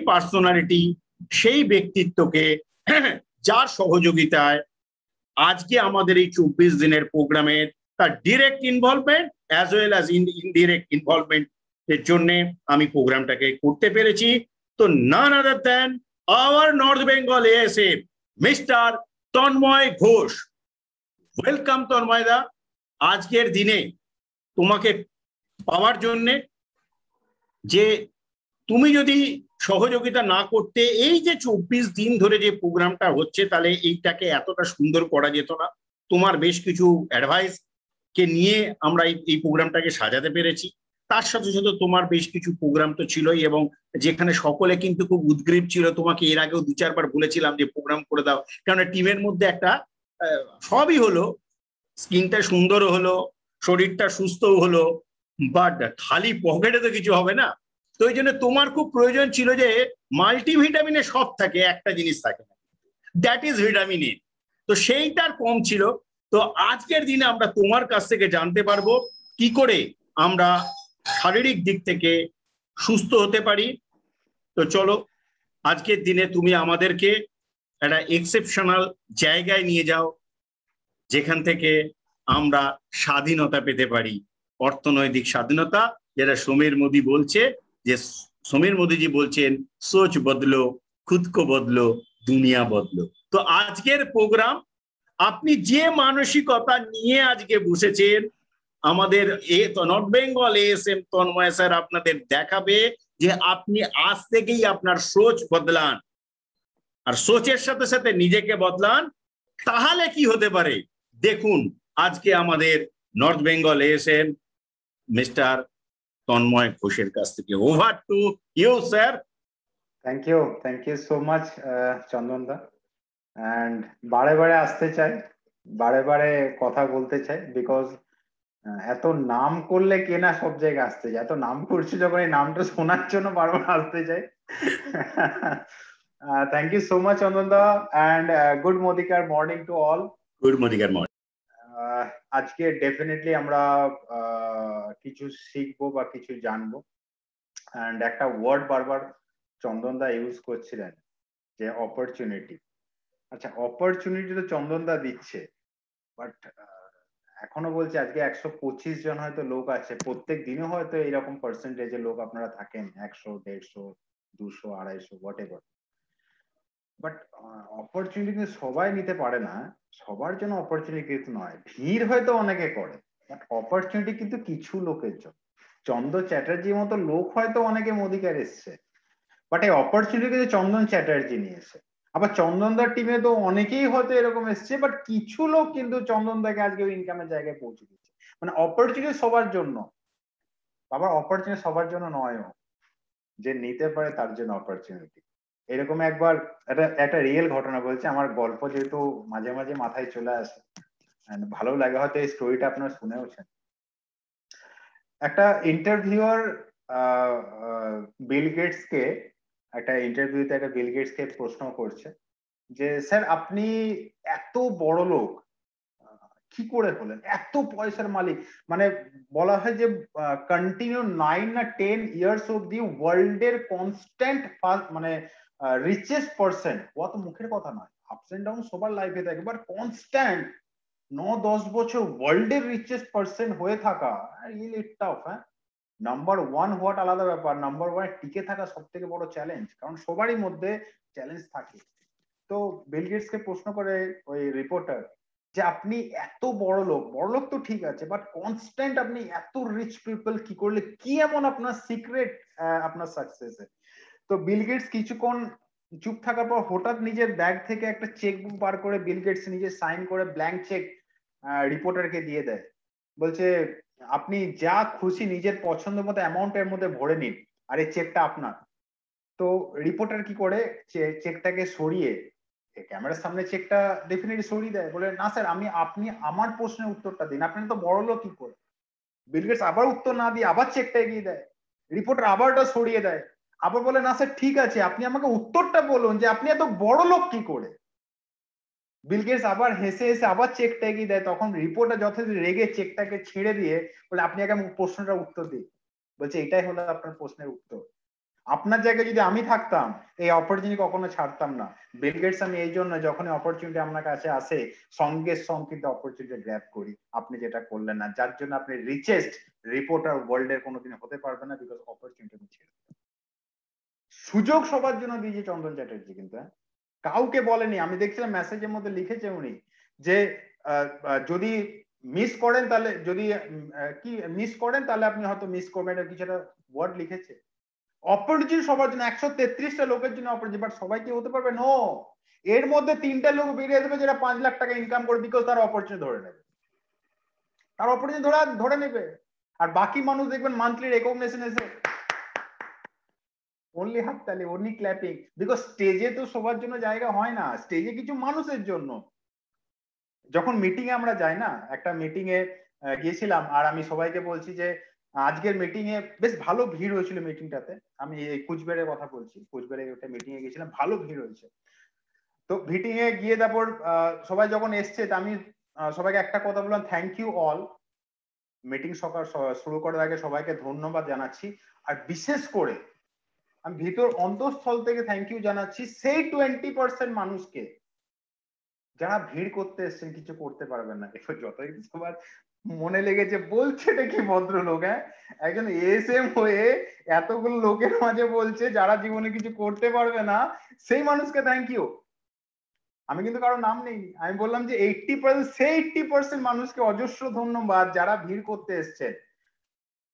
Personality, সেই ব্যক্তিত্বকে যার সহযোগিতায় আজকে আমাদের এই 24 দিনের প্রোগ্রামের তার direct involvement as well as indirect involvement এর জন্য আমি প্রোগ্রামটাকে করতে পেরেছি। তো none other than our north Bengal ASF mister Tanmoy Ghosh. Welcome Tanmoy da, আজকের দিনে তোমাকে পাওয়ার জন্যে। যে তুমি যদি সহযোগিতা না করতে এই যে 24 দিন ধরে যে প্রোগ্রামটা হচ্ছে, তাহলে এইটাকে এতটা সুন্দর করা যেত না। তোমার বেশ কিছু অ্যাডভাইস কে নিয়ে আমরা এই প্রোগ্রামটাকে সাজাতে পেরেছি। তার সাথে সাথে তোমার বেশ কিছু প্রোগ্রাম তো ছিলই, এবং যেখানে সকলে কিন্তু খুব উদ্গ্রীব ছিল। তোমাকে এর আগেও 2-4 বার বলেছিলাম যে প্রোগ্রাম করে দাও, কারণ টিমের মধ্যে একটা সবই হলো, স্কিনটা সুন্দরও হলো, শরীরটা সুস্থও হলো, বাট খালি পকেটে তো কিছু হবে না। তো ওই জন্য তোমার খুব প্রয়োজন ছিল যে মাল্টিভিটামিনে সব থাকে, একটা জিনিস থাকে না, দ্যাট ইজ ভিটামিন এ। তো সেইটার কম ছিল। তো আজকের দিনে আমরা তোমার কাছ থেকে জানতে পারবো কি করে আমরা শারীরিক দিক থেকে সুস্থ হতে পারি। তো চলো, আজকের দিনে তুমি আমাদেরকে একটা এক্সেপশনাল জায়গায় নিয়ে যাও, যেখান থেকে আমরা স্বাধীনতা পেতে পারি, অর্থনৈতিক স্বাধীনতা, যেটা সমীর মোদি বলছে, যে সমীর মোদিজি বলছেন সোচ বদলো, খুদ কো বদলো, দুনিয়া বদলো। তো আজকের প্রোগ্রাম আপনি যে মানসিকতা নিয়ে আজকে বসেছেন, আমাদের North Bengal ASM Tanmay sir আপনাদের দেখাবে যে আপনি আজ থেকেই আপনার সোচ বদলান, আর সোচের সাথে সাথে নিজেকে বদলান। তাহলে কি হতে পারে দেখুন আজকে আমাদের North Bengal ASM mister Tanmay ঘোষের কাছ থেকে। Over to you sir. Thank you so much Chandan da. And বারে বারে আসতে চাই, বারে বারে কথা বলতে চাই, বিকজ এত নাম করলে কে না সব জায়গায় আসতে যায়। এত নাম করছি যখন এই নামটা শোনার জন্য বারবার আসতে চাই। Thank you so much Chandan da, and good Modicare morning to all. Good Modicare morning. আজকে ডেফিনেটলি আমরা কিছু শিখবো বা কিছু জানবো। অ্যান্ড একটা ওয়ার্ড বারবার চন্দন দা ইউজ করছিলেন, যে অপরচুনিটি। আচ্ছা, অপরচুনিটি তো চন্দন দা দিচ্ছে, বাট এখনো বলছে আজকে 125 জন হয়তো লোক আছে, প্রত্যেক দিনে হয়তো এরকম পার্সেন্টেজের লোক আপনারা থাকেন, 100, 150, 200, 250, হোয়াট এভার। বাট অপরচুনিটি সবাই নিতে পারে না, সবার জন্য অপরচুনিটি কিন্তু নয়। ভিড় হয়তো অনেকে করে, বাট অপরচুনিটি কিন্তু কিছু লোকের জন্য। চন্দন চ্যাটার্জির মতো লোক হয়তো অনেকে মোদিকার এসছে, বাট এই অপরচুনিটি কিন্তু চন্দন চ্যাটার্জি নিয়েছে। আবার চন্দনদার টিমে তো অনেকেই হয়তো এরকম এসছে, বাট কিছু লোক কিন্তু চন্দনদাকে আজকে ইনকামের জায়গায় পৌঁছে দিচ্ছে। মানে অপরচুনিটি সবার জন্য, আবার অপরচুনিটি সবার জন্য নয়ও, যে নিতে পারে তার জন্য অপরচুনিটি। এরকম একবার একটা রিয়েল ঘটনা বলছে, আমার গল্প যেহেতু মাঝে মাঝে মাথায় চলে আসে, ভালো লাগে, হয়তো এই স্টোরিটা আপনারা শুনেওছেন। একটা ইন্টারভিউয়ার বিল গেটস কে, একটা ইন্টারভিউতে একটা বিল গেটস কে প্রশ্ন করছে যে স্যার আপনি এত বড় লোক কি করে হলেন, এত পয়সার মালিক। মানে বলা হয় যে কন্টিনিউ 9 না 10 ইয়ার্স অব্দি ওয়ার্ল্ডের কনস্ট্যান্ট মানে রিচেস্ট পারসন। অত মুখের কথা নয়, আপস এন্ড ডাউন সবার লাইফে থাকে, বাট কনস্ট্যান্ট 9-10 বছর ওয়ার্ল্ডের রিচেস্ট পারসন হয়ে থাকা রিয়েলি টাফ। হ্যাঁ, নাম্বার ওয়ান হওয়াটা আলাদা ব্যাপার, নাম্বার ওয়ান টিকে থাকা সব থেকে বড় চ্যালেঞ্জ, কারণ সবারই মধ্যে চ্যালেঞ্জ থাকে। তো বিল গেটস কে প্রশ্ন করে ওই রিপোর্টার যে আপনি এত বড় লোক তো ঠিক আছে, বাট কনস্ট্যান্ট আপনি এত রিচ পিপল কি করলে, কি এমন আপনার সিক্রেট আপনার সাকসেসে? তো বিল গেটস কিছুক্ষণ চুপ থাকার পর হঠাৎ নিজের ব্যাগ থেকে একটা চেক বুক বার করে বিল গেটস নিজে সাইন করে ব্ল্যাঙ্ক চেক রিপোর্টারকে দিয়ে দেয়। বলছে আপনি যা খুশি নিজের পছন্দ মতো অ্যামাউন্টের মধ্যে ভরে নিন, আর এই চেকটা আপনার। তো রিপোর্টার কি করে, চেকটাকে সরিয়ে, ক্যামেরার সামনে চেকটা ডেফিনেটলি সরিয়ে দেয়, বলে না স্যার আপনি আমার প্রশ্নের উত্তরটা দিন, আপনি তো বড় লোক কি করে। বিল গেটস আবার উত্তর না দিয়ে আবার চেকটা এগিয়ে দেয়, রিপোর্টার আবার ওটা সরিয়ে দেয়, আবার বলে না স্যার ঠিক আছে আপনি আমাকে উত্তরটা বলুন যে আপনি এত বড় লোক কি করে। বিল গেটস আবার হেসে হেসে আবার চেকটা এগিয়ে দেয়, তখন রিপোর্টার যথারীতি রেগে চেকটাকে ছেড়ে দিয়ে বলে আপনি আগে প্রশ্নটার উত্তর দিন। বলছে এটাই হলো আপনার প্রশ্নের উত্তর, আপনার জায়গায় যদি আমি থাকতাম এই অপরচুনিটি কখনো ছাড়তাম না। বিল গেটস আমি এই জন্য যখন অপরচুনিটি আপনার কাছে আসে সঙ্গে সঙ্গে কিন্তু অপরচুনিটি গ্র্যাব করি, আপনি যেটা করলেন না, যার জন্য আপনি রিচেস্ট রিপোর্টার ওয়ার্ল্ড এর কোনোদিন হতে পারবেন না, বিকজ অপরচুনিটি ছেড়ে। সুযোগ সবার জন্য দিয়েছে চন্দন চ্যাটার্জি, কিন্তু কাউকে বলেনি। আমি দেখছিলাম মেসেজের মধ্যে লিখেছে উনি যে যদি মিস করেন তাহলে, যদি কি মিস করেন তাহলে আপনি হয়তো মিস করবেন, এটা কিছু একটা ওয়ার্ড লিখেছে। অপরচুনিটি সবার জন্য, 133টা লোকের জন্য অপরচুনিটি, বাট সবাই কি হতে পারবে? নো। এর মধ্যে 3টা লোক বেরিয়ে দেবে যারা 5 লাখ টাকা ইনকাম করে, বিকজ তার অপরচুনিটি ধরে নেবে, তার অপরচুনিটি ধরে নেবে। আর বাকি মানুষ দেখবেন মান্থলি রেকগনিশন এসে অনলি হাততালি, অনলি ক্ল্যাপিং, বিকজ স্টেজে তো সবার জন্য জায়গা হয় না, স্টেজে কিছু মানুষের জন্য। যখন মিটিং এ আমরা যাই না, একটা মিটিং এ গিয়েছিলাম আর আমি সবাইকে বলছি যে আজকের মিটিং এ বেশ ভালো ভিড় হয়েছিল মিটিংটাতে, আমি এই কুচবিহারের কথা বলছি, কুচবিহারে একটা মিটিং এ গিয়েছিলাম, ভালো ভিড় হয়েছে। তো মিটিং এ গিয়ে তারপর সবাই যখন এসছে আমি সবাইকে একটা কথা বললাম, থ্যাংক ইউ অল। মিটিং শুরু করার আগে সবাইকে ধন্যবাদ জানাচ্ছি, আর বিশেষ করে আমি ভিতর অন্তঃস্থল থেকে থ্যাংক ইউ জানাচ্ছি সেই 20% মানুষকে যারা ভিড় করতে এসছেন, কিছু করতে পারবেন না। এবার যতই সবার মনে লেগেছে, বলছে এটা কি ভদ্রলোক, হ্যাঁ, একজন এসএম হয়ে এতগুলো লোকের মাঝে বলছে যারা জীবনে কিছু করতে পারবে না সেই মানুষকে থ্যাংক ইউ। আমি কিন্তু কারো নাম নেই, আমি বললাম যে 80% মানুষকে অজস্র ধন্যবাদ যারা ভিড় করতে এসছে।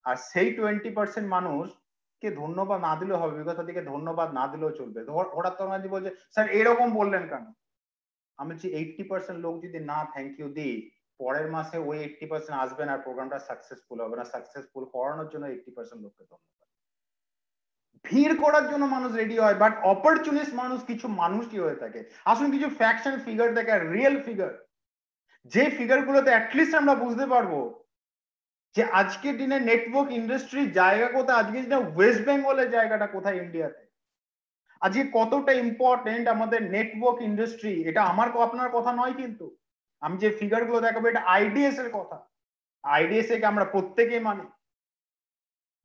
আর সেই 20% মানুষকে ধন্যবাদ না দিলেও হবে, বিগত দিকে ধন্যবাদ না দিলেও চলবে। হঠাৎ তোমার বলছে স্যার এরকম বললেন কেন, আমি বলছি 80% লোক যদি না থ্যাংক ইউ দিই, পরের মাসে ওই 80% আসবেন আর প্রোগ্রামটা সাকসেসফুল হবে না। সাকসেসফুল করানোর জন্য 80% লোককে ধন্যবাদ। ভিড় করার জন্য মানুষ রেডি হয়, বাট অপরচুনিস্ট মানুষ কিছু মানুষই হয়ে থাকে। আসুন কিছু ফ্যাকশন ফিগার দেখে, রিয়েল ফিগার, যে ফিগার গুলোতে অ্যাটলিস্ট আমরা বুঝতে পারবো যে আজকের দিনে নেটওয়ার্ক ইন্ডাস্ট্রির জায়গা কোথায়, আজকের দিনে ওয়েস্ট বেঙ্গলের জায়গাটা কোথায় ইন্ডিয়াতে, আজকে কতটা ইম্পর্টেন্ট আমাদের নেটওয়ার্ক ইন্ডাস্ট্রি। এটা আমার আপনার কথা নয়, কিন্তু আমি যে ফিগার গুলো দেখাবো এটা আইডিএস এর কথা। আইডিএস কে আমরা প্রত্যেকেই মানি,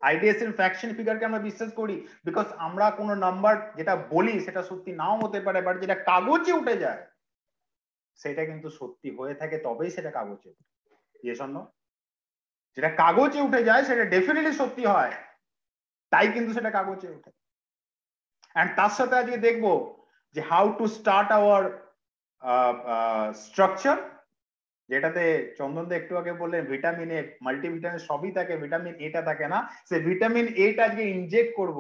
আইডিএস এর ফ্যাকশন ফিগারকে আমরা বিশ্বাস করি, বিকজ আমরা কোনো নাম্বার যেটা বলি সেটা সত্যি নাও হতে পারে, বাট যেটা কাগজে উঠে যায় সেটা কিন্তু সত্যি হয়ে থাকে, তবেই সেটা কাগজে উঠে। যেটা কাগজে উঠে যায় সেটা ডেফিনেটলি সত্যি হয়, তাই কিন্তু সেটা কাগজে উঠে। এন্ড তার সাথে আজকে দেখবো যে how to start our structure, যেটাতে চন্দনদা একটু আগে বললেন ভিটামিন এ, মাল্টিভিটামিন সবই থাকে, ভিটামিন এটা থাকে না, সে ভিটামিন এটা আজকে ইনজেক্ট করব।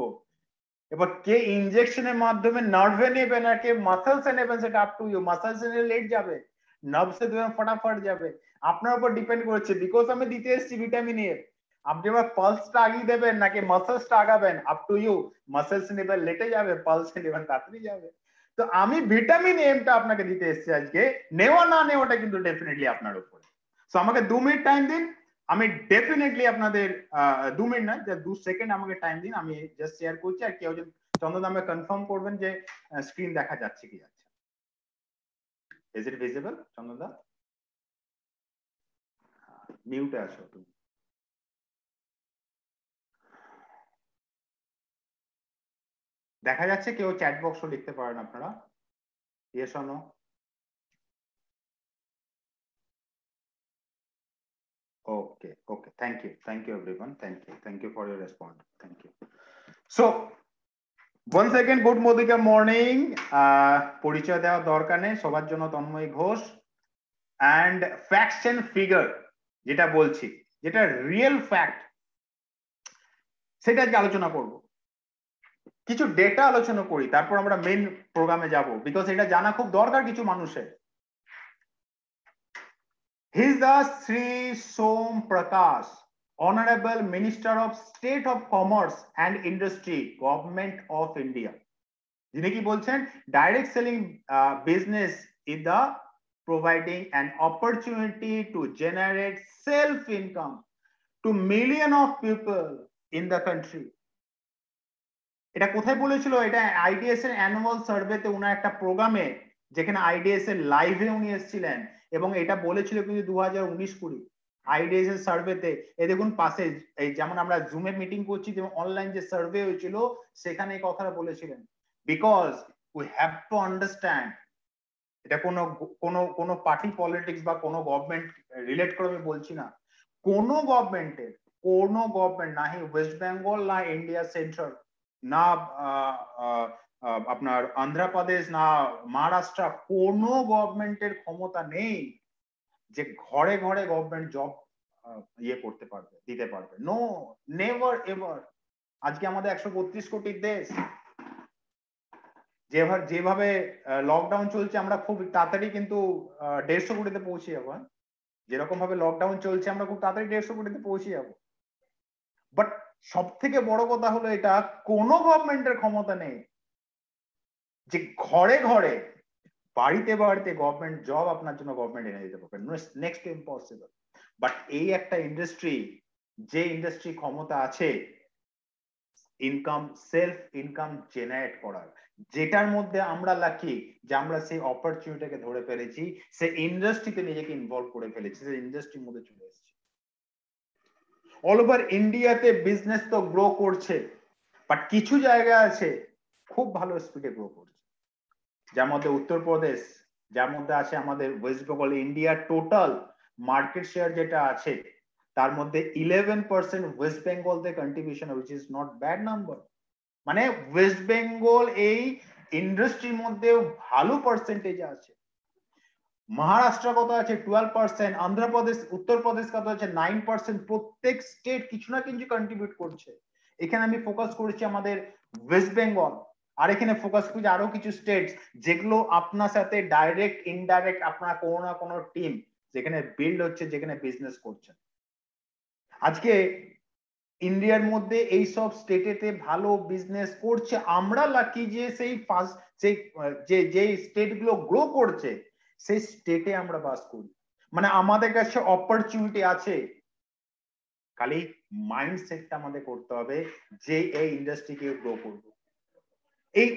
এবার কে ইনজেকশনের মাধ্যমে নার্ভে নেবে না কে মাসেলসে নেবেন সেটা আপ টু ইউ। মাসেলসে নিলে লেট যাবে, নার্ভসে দেবেন ফটাফট যাবে, আপনার উপর ডিপেন্ড করছে। বিকজ আমি দিতে এসেছি ভিটামিন এ, আপনি এবার পালসটা আগিয়ে দেবেন নাকি মাসেলসটা আগাবেন, আপ টু ইউ। মাসেলস নেবেন লেটে যাবে, পালস নেবেন তাড়াতাড়ি যাবে। তো আমি ভিটামিন এমটা আপনাকে দিতে এসেছি আজকে, নেওয়া না নেওয়াটা কিন্তু ডেফিনেটলি আপনার উপরে। সো আমাকে 2 মিনিট টাইম দিন, আমি ডেফিনেটলি আপনাদের 2 মিনিট না, 2 সেকেন্ড আমাকে টাইম দিন, আমি জাস্ট শেয়ার করছি। আর কেউ যদি চন্দন আমাকে কনফার্ম করবেন যে স্ক্রিন দেখা যাচ্ছে কি যাচ্ছে। ইজ ইট ভিজিবল চন্দন দা? মিউটে আছো তুমি। দেখা যাচ্ছে? কেউ চ্যাট বক্সও লিখতে পারেন আপনারা, yes or no. Okay, okay. Thank you everyone. Thank you for your response. Thank you. So once again, good morning. পরিচয় দেওয়ার দরকার নেই, সবার জন্য Tanmoy Ghosh. and facts and figure যেটা বলছি, যেটা রিয়েল ফ্যাক্ট, সেটা আজকে আলোচনা করব। কিছু ডেটা আলোচনা করি, তারপর আমরা মেইন প্রোগ্রামে যাব, বিকজ এটা জানা খুব দরকার কিছু মানুষের। He is the Sri Som Prakash, Honorable Minister of State of Commerce and Industry, Government of India. যিনি কি বলছেন, direct selling business is the providing an opportunity to generate self income to million of people in the country. এটা কোথায় বলেছিল? এটা IDs এর annual সার্ভেতে উনার একটা প্রোগ্রামে, যেখানে আইডিএস এর লাইভে উনি এসেছিলেন, এবং এটা বলেছিল কিন্তু 2019-20। আইডিএস এর সার্ভেতে এই দেখুন পাশে এই যেমন আমরা জুমে মিটিং করছি, যেমন অনলাইন যে সার্ভে হয়েছিল সেখানে এই কথাটা বলেছিলেন, because we have to understand, এটা কোনো পার্টি পলিটিক্স বা কোনো গভর্নমেন্ট রিলেট করে আমি বলছি না, কোনো গভর্নমেন্ট না হি ওয়েস্ট বেঙ্গল না ইন্ডিয়া সেন্ট্রাল না আপনার অন্ধ্রপ্রদেশ না মহারাষ্ট্র, কোনো গভর্নমেন্টের ক্ষমতা নেই যে ঘরে ঘরে গভর্নমেন্ট জব ইয়ে করতে পারবে, দিতে পারবে। No, never ever. আজকে আমাদের 132 কোটির দেশ, যেভাবে লকডাউন চলছে আমরা খুব তাড়াতাড়ি কিন্তু 150 কোটিতে পৌঁছে যাবো। যেরকম ভাবে লকডাউন চলছে আমরা খুব তাড়াতাড়ি 150 কোটিতে পৌঁছে যাবো। বাট সব থেকে বড় কথা হলো এটা, কোনো গভর্নমেন্টের ক্ষমতা নেই যে ঘরে ঘরে বাড়িতে বাড়িতে গভর্নমেন্ট জব আপনার জন্য গভর্নমেন্ট এনে দিতে পারবে। Next impossible. বাট এই একটা ইন্ডাস্ট্রি, যে ইন্ডাস্ট্রি ক্ষমতা আছে ইনকাম, সেলফ ইনকাম জেনারেট করার, যেটার মধ্যে আমরা লাকি যে আমরা সেই অপরচুনিটিকে ধরে ফেলেছি, সেই ইন্ডাস্ট্রিতে নিজেকে ইনভলভ করে ফেলেছি, সেই ইন্ডাস্ট্রির মধ্যে চলে এসেছি। অল ওভার ইন্ডিয়াতে বিজনেস তো গ্রো করছে, বাট কিছু জায়গা আছে খুব ভালো স্পিডে গ্রো করছে, যার মধ্যে উত্তরপ্রদেশ, যার মধ্যে আছে আমাদের ওয়েস্ট বেঙ্গল। ইন্ডিয়ার টোটাল মার্কেট শেয়ার যেটা আছে তার মধ্যে 11% ওয়েস্ট বেঙ্গল তে contribution, which is not bad number. মানে ওয়েস্ট বেঙ্গল এই ইন্ডাস্ট্রির মধ্যে ভালো পার্সেন্টেজ আছে। মহারাষ্ট্র কত আছে 12%, অন্ধ্রপ্রদেশ, উত্তরপ্রদেশ কত আছে 9%। প্রত্যেক স্টেট কিছু না কিছু কন্ট্রিবিউট করছে। এখানে আমি ফোকাস করেছি আমাদের ওয়েস্ট বেঙ্গল, আর এখানে ফোকাস করছি আরো কিছু স্টেট যেগুলো আপনার সাথে ডাইরেক্ট ইনডাইরেক্ট আপনার কোনো না কোনো টিম যেখানে বিল্ড হচ্ছে, যেখানে বিজনেস করছে। আজকে ইন্ডিয়ার মধ্যে এই সব স্টেটেতে ভালো বিজনেস করছে। আমরা লাকি যে সেই ফার্স্ট যে স্টেট গুলো গ্রো করছে সেই স্টেটে আমরা বাস করি, মানে আমাদের কাছে অপরচুনিটি আছে। খালি মাইন্ডসেটটা আমাদের করতে হবে যে এই ইন্ডাস্ট্রিকে গ্রো করব। এই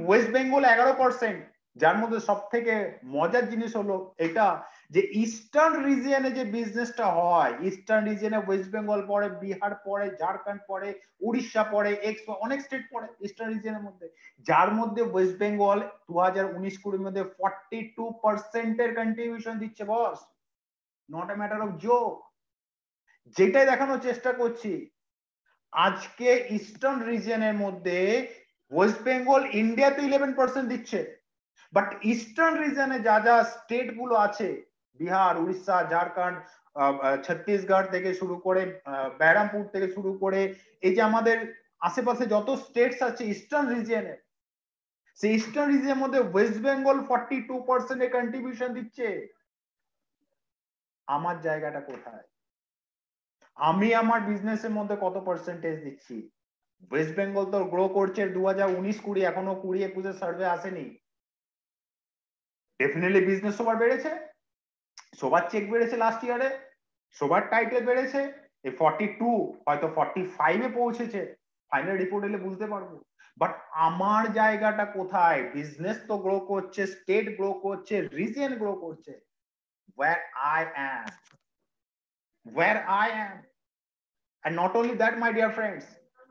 ওয়েস্ট বেঙ্গল 11%, যার মধ্যে সব থেকে মজার জিনিস হলো এটা যে ইস্টার্ন রিজিয়নে যে বিজনেসটা হয়, ইস্টার্ন রিজিয়নে ওয়েস্ট বেঙ্গল পড়ে, বিহার পড়ে, ঝাড়খণ্ড পড়ে, উড়িষ্যা পড়ে, অনেক স্টেট পড়ে ইস্টার্ন রিজিয়নের মধ্যে, যার মধ্যে ওয়েস্ট বেঙ্গল 2019-20 মধ্যে 42% এর কন্ট্রিবিউশন দিচ্ছে boss. Not a matter of joke. যেটাই দেখানোর চেষ্টা করছি, আজকে ইস্টার্ন রিজিয়নের মধ্যে ওয়েস্ট বেঙ্গল ইন্ডিয়াতে 11% দিচ্ছে, বাট ইস্টার্ন রিজনে যা যা স্টেট গুলো আছে, বিহার, উড়িষ্যা, ঝাড়খণ্ড, ছত্তিশগড় থেকে শুরু করে বেরামপুর থেকে শুরু করে এই যে আমাদের আশেপাশে যত স্টেটস আছে ইস্টার্ন রিজিয়নে, সেই ইস্টার্ন রিজিয়নের মধ্যে ওয়েস্ট বেঙ্গল 42% এর কন্ট্রিবিউশন দিচ্ছে। আমার জায়গাটা কোথায়? আমি আমার বিজনেসের মধ্যে কত পার্সেন্টেজ দিচ্ছি? ওয়েস্ট বেঙ্গল তো গ্রো করছে 2019-20, এখনো 20-21 সার্ভে আসেনি। ডেফিনেটলি বিজনেস সবার বেড়েছে, সবার চেক বেড়েছে লাস্ট ইয়ারে, সবার টাইটেল বেড়েছে। এই 42 হয়তো 45 এ পৌঁছেছে, ফাইনাল রিপোর্ট এলে বুঝতে পারবো। বাট আমার জায়গাটা কোথায়? বিজনেস তো গ্রো করছে, স্টেট গ্রো করছে, রিজিয়ন গ্রো করছে। where I am, and not only that my dear friends,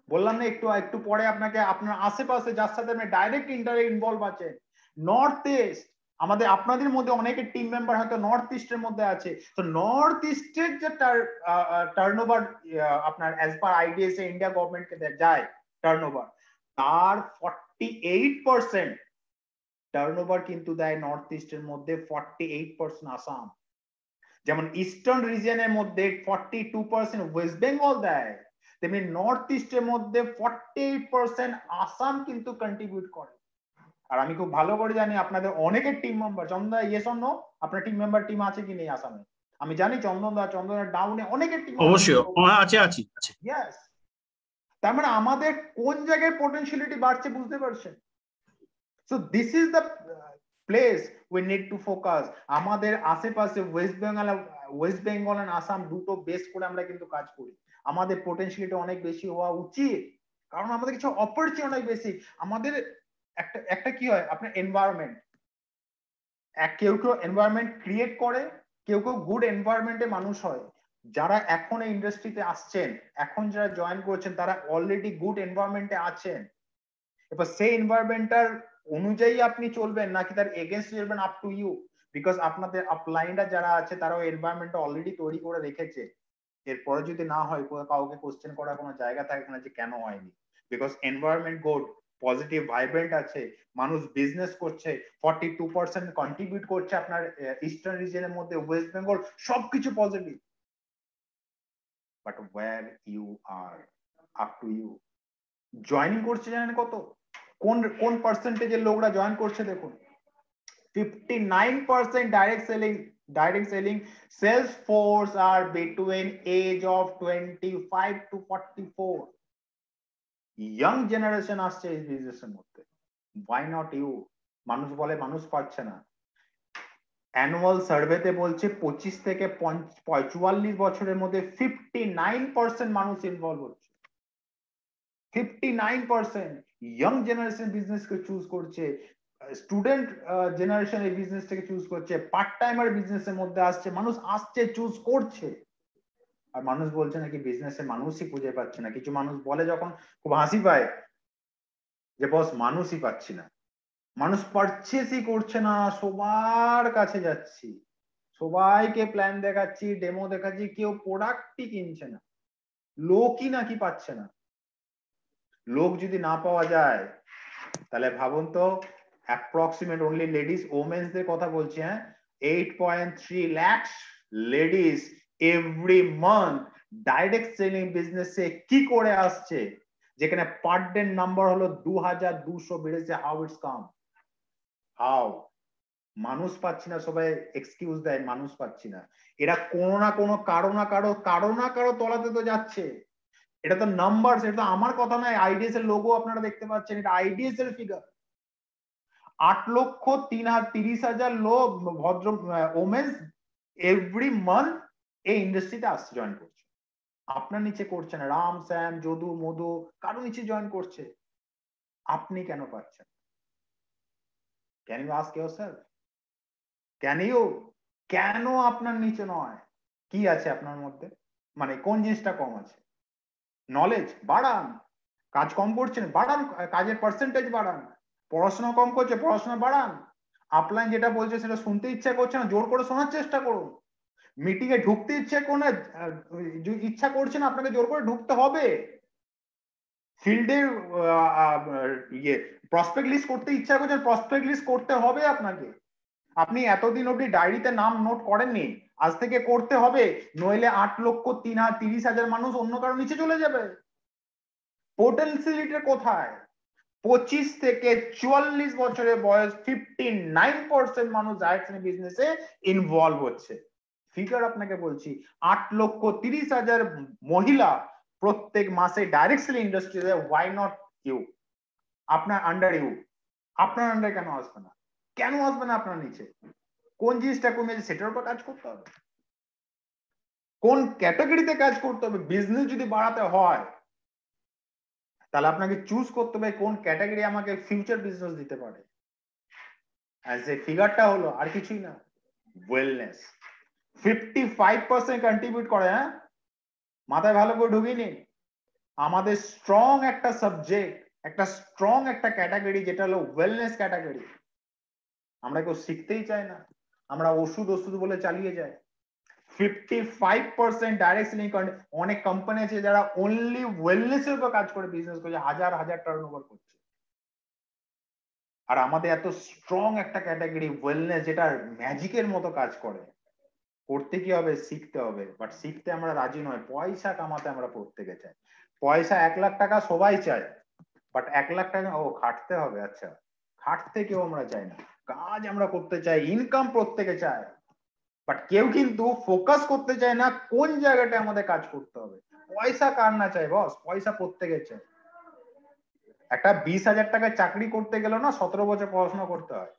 বললাম না একটু পরে আপনাকে আপনার আশেপাশে যার সাথে আপনি ডাইরেক্ট ইনভলভ আছেন, নর্থ ইস্ট, আমাদের আপনাদের মধ্যে অনেকের টিম মেম্বার হয়তো নর্থ ইস্টের মধ্যে আছে। তো নর্থ ইস্টের যে টার্নওভার আপনার অ্যাজ পার আইডিএস এ ইন্ডিয়া গভর্নমেন্টকে যায় টার্নওভার, তার 48% টার্নওভার কিন্তু দেয় নর্থ ইস্টের মধ্যে, 48% আসাম। যেমন ইস্টার্ন রিজিয়নের মধ্যে 42% ওয়েস্ট বেঙ্গল দেয়, তেমনি নর্থ ইস্টের মধ্যে 48% আসাম কিন্তু কন্ট্রিবিউট করে। আর আমি খুব ভালো করে জানি আপনাদের অনেকের team member, Chandan da yes or no, আপনার টিম মেম্বার টিম আছে কি নেই আসামে? আমি জানি চন্দনের ডাউনে অনেকের টিম অবশ্যই আছে। ইয়েস, তার মানে আমাদের কোন জায়গায় পটেনশিয়ালিটি বাড়ছে বুঝতে পারছেন? So this is the place we need to focus. আমাদের আশেপাশে ওয়েস্ট বেঙ্গল এন্ড আসাম দুটো বেস করে আমরা কিন্তু কাজ করি। আমাদের পটেনশিয়ালিটি অনেক বেশি হওয়া উচিত, কারণ আমাদের কিছু অপরচুনিটি অনেক বেশি। আমাদের একটা কি হয়, আপনার এনভায়রনমেন্ট, কেউ এনভায়রনমেন্ট ক্রিয়েট করে, কেউ গুড এনভায়রনমেন্টে মানুষ হয়। যারা এখন এই ইন্ডাস্ট্রিতে আসছেন, এখন যারা জয়েন করছেন, তারা অলরেডি গুড এনভায়রনমেন্টে আছেন। এবার সেই এনভায়রনমেন্টটার অনুযায়ী আপনি চলবেন নাকি তার এগেইনস্ট চলবেন, আপ টু ইউ। বিকজ আপনাদের আপলাইনরা যারা আছে তারাও এনভায়রনমেন্টটা অলরেডি তৈরি করে রেখেছে। এরপরে যদি না হয়, কাউকে কোশ্চেন করার কোনো জায়গা থাকে না যে কেন হয়নি। Because environment good, positive vibrant আছে, মানুষ বিজনেস করছে, 42% কন্ট্রিবিউট করছে আপনার ইস্টার্ন রিজনের মধ্যে, ওয়েস্ট বেঙ্গল, সবকিছু positive. But where you are, up to you. Joining করছে জানেন কত, কোন কোন পার্সেন্টেজের লোকরা জয়েন করছে দেখুন, 59% direct selling sales force are between age of 25 to 44. Young generation আসছে এই বিজনেসের মধ্যে। Why not you? মানুষ বলে মানুষ পাচ্ছে না। অ্যানুয়াল সার্ভেতে বলছে 25 থেকে 44 বছরের মধ্যে 59% মানুষ ইনভলভ হচ্ছে। 59% ইয়ং জেনারেশন বিজনেসকে চুজ করছে, স্টুডেন্ট জেনারেশন এই বিজনেসটাকে চুজ করছে, পার্ট টাইমার বিজনেসের মধ্যে আসছে, মানুষ আসছে, চুজ করছে। আর মানুষ বলছে নাকি বিজনেসে মানুষই খুঁজে পাচ্ছে না। কিছু মানুষ বলে যখন, খুব হাসি পায়, যে বস মানুষই পাচ্ছি না। মানুষ পারচেসই করছে না, সবার কাছে যাচ্ছি, সবাইকে প্ল্যান দেখাচ্ছি, ডেমো দেখাচ্ছি, কেউ প্রোডাক্টই কিনছে না, লোকই নাকি পাচ্ছে না। লোক যদি না পাওয়া যায় তাহলে ভাবুন তো, অ্যাপ্রক্সিমেট অনলি লেডিস ওমেন্সদের কথা বলছি, হ্যাঁ, 8.3 lakhs ladies every month direct selling বিজনেসে কি করে আসছে, যেখানে পার ডে নাম্বার হলো 2200 বেড়েছে। How it's come, how? মানুষ পাচ্ছি না, সবাই এক্সকিউজ দেয় মানুষ পাচ্ছি না। এরা কোনো না কোনো কারো না কারো তলাতে তো যাচ্ছে। এটা তো নাম্বার, এটা তো আমার কথা নয়, আইডিএস এর লোগো আপনারা দেখতে পাচ্ছেন, এটা আইডিএস এর ফিগার। 8,30,000 লোক ভদ্র ওমেন্স এভরি মান্থ এই ইন্ডাস্ট্রিতে আসছে, জয়েন করছে। আপনার নিচে করছে না, রাম শ্যাম যদু মধু কারো নিচে জয়েন করছে, আপনি কেন পাচ্ছেন? Can you ask yourself, can you? কেন আপনার নিচে নয়? কি আছে আপনার মধ্যে? মানে কোন জিনিসটা কম আছে? নলেজ বাড়ান, কাজ কম করছেন বাড়ান, কাজের পার্সেন্টেজ বাড়ান, পড়াশোনা কম করছে পড়াশোনা বাড়ান, আপলাইন যেটা বলছে সেটা শুনতে ইচ্ছা করছে না, জোর করে শোনার চেষ্টা করুন। মিটিং এ ঢুকতে ইচ্ছা করছে না, আপনাকে জোর করে ঢুকতে হবে। ফিল্ডে ইয়ে প্রসপেক্ট লিস্ট করতে ইচ্ছা করছে, প্রসপেক্ট লিস্ট করতে হবে আপনাকে। আপনি এতদিন অব্দি ডায়েরিতে নাম নোট করেননি, আজ থেকে করতে হবে, নইলে 8,30,000 মানুষ অন্য কারো নিচে চলে যাবে। পোটেনশিয়ালিটি কোথায়? 25 থেকে 44 বছরের বয়স 59% মানুষ ডাইরেক্ট বিজনেসে ইনভলভ হচ্ছে। ফিগার আপনাকে বলছি, 8,30,000 মহিলা প্রত্যেক মাসে ডাইরেক্ট সেলিং ইন্ডাস্ট্রিতে। Why not you? আপনার আন্ডার ইউ, আপনার আন্ডার কেন আসবে না? কেন আসবে না আপনার নিচে? কোন জিনিসটা কমেছে সেটার উপর কাজ করতে হবে, কোন ক্যাটাগরিতে কাজ করতে হবে। বিজনেস যদি বাড়াতে হয় তাহলে আপনাকে চুজ করতে হবে কোন ক্যাটাগরি আমাকে ফিউচার বিজনেস দিতে পারে। আর যে ফিগারটা হলো আর কিছুই না, ওয়েলনেস। 55% কন্ট্রিবিউট করে, হ্যাঁ, মাথায় ভালো করে ঢুকিয়ে নিন। আমাদের স্ট্রং একটা সাবজেক্ট, একটা স্ট্রং একটা ক্যাটাগরি, যেটা হলো ওয়েলনেস ক্যাটাগরি। আমরা কেউ শিখতেই চাই না, আমরা ওষুধ বলে চালিয়ে যাই। 55% ডাইরেক্ট সেলিং। অনেক কোম্পানি আছে যারা অনলি ওয়েলনেস এর উপর কাজ করে বিজনেস করছে, হাজার হাজার টার্নওভার করছে। আর আমাদের এত স্ট্রং একটা ক্যাটাগরি ওয়েলনেস, যেটা ম্যাজিকের মতো কাজ করে। করতে কি হবে? শিখতে হবে। বাট শিখতে আমরা রাজি নয়, পয়সা কামাতে আমরা প্রত্যেকে চাই। পয়সা 1 লাখ টাকা সবাই চায়, বাট 1 লাখ টাকা খাটতে হবে। আচ্ছা, খাটতে কেউ আমরা চাই না, কাজ আমরা করতে চাই, ইনকাম প্রত্যেকে চায়, বাট কেউ কিন্তু ফোকাস করতে চায় না কোন জায়গাটা আমাদের কাজ করতে হবে। পয়সা কার না চাই বস? পয়সা প্রত্যেকে চায়। একটা 20,000 টাকার চাকরি করতে গেলে না 17 বছর পড়াশোনা করতে হয়।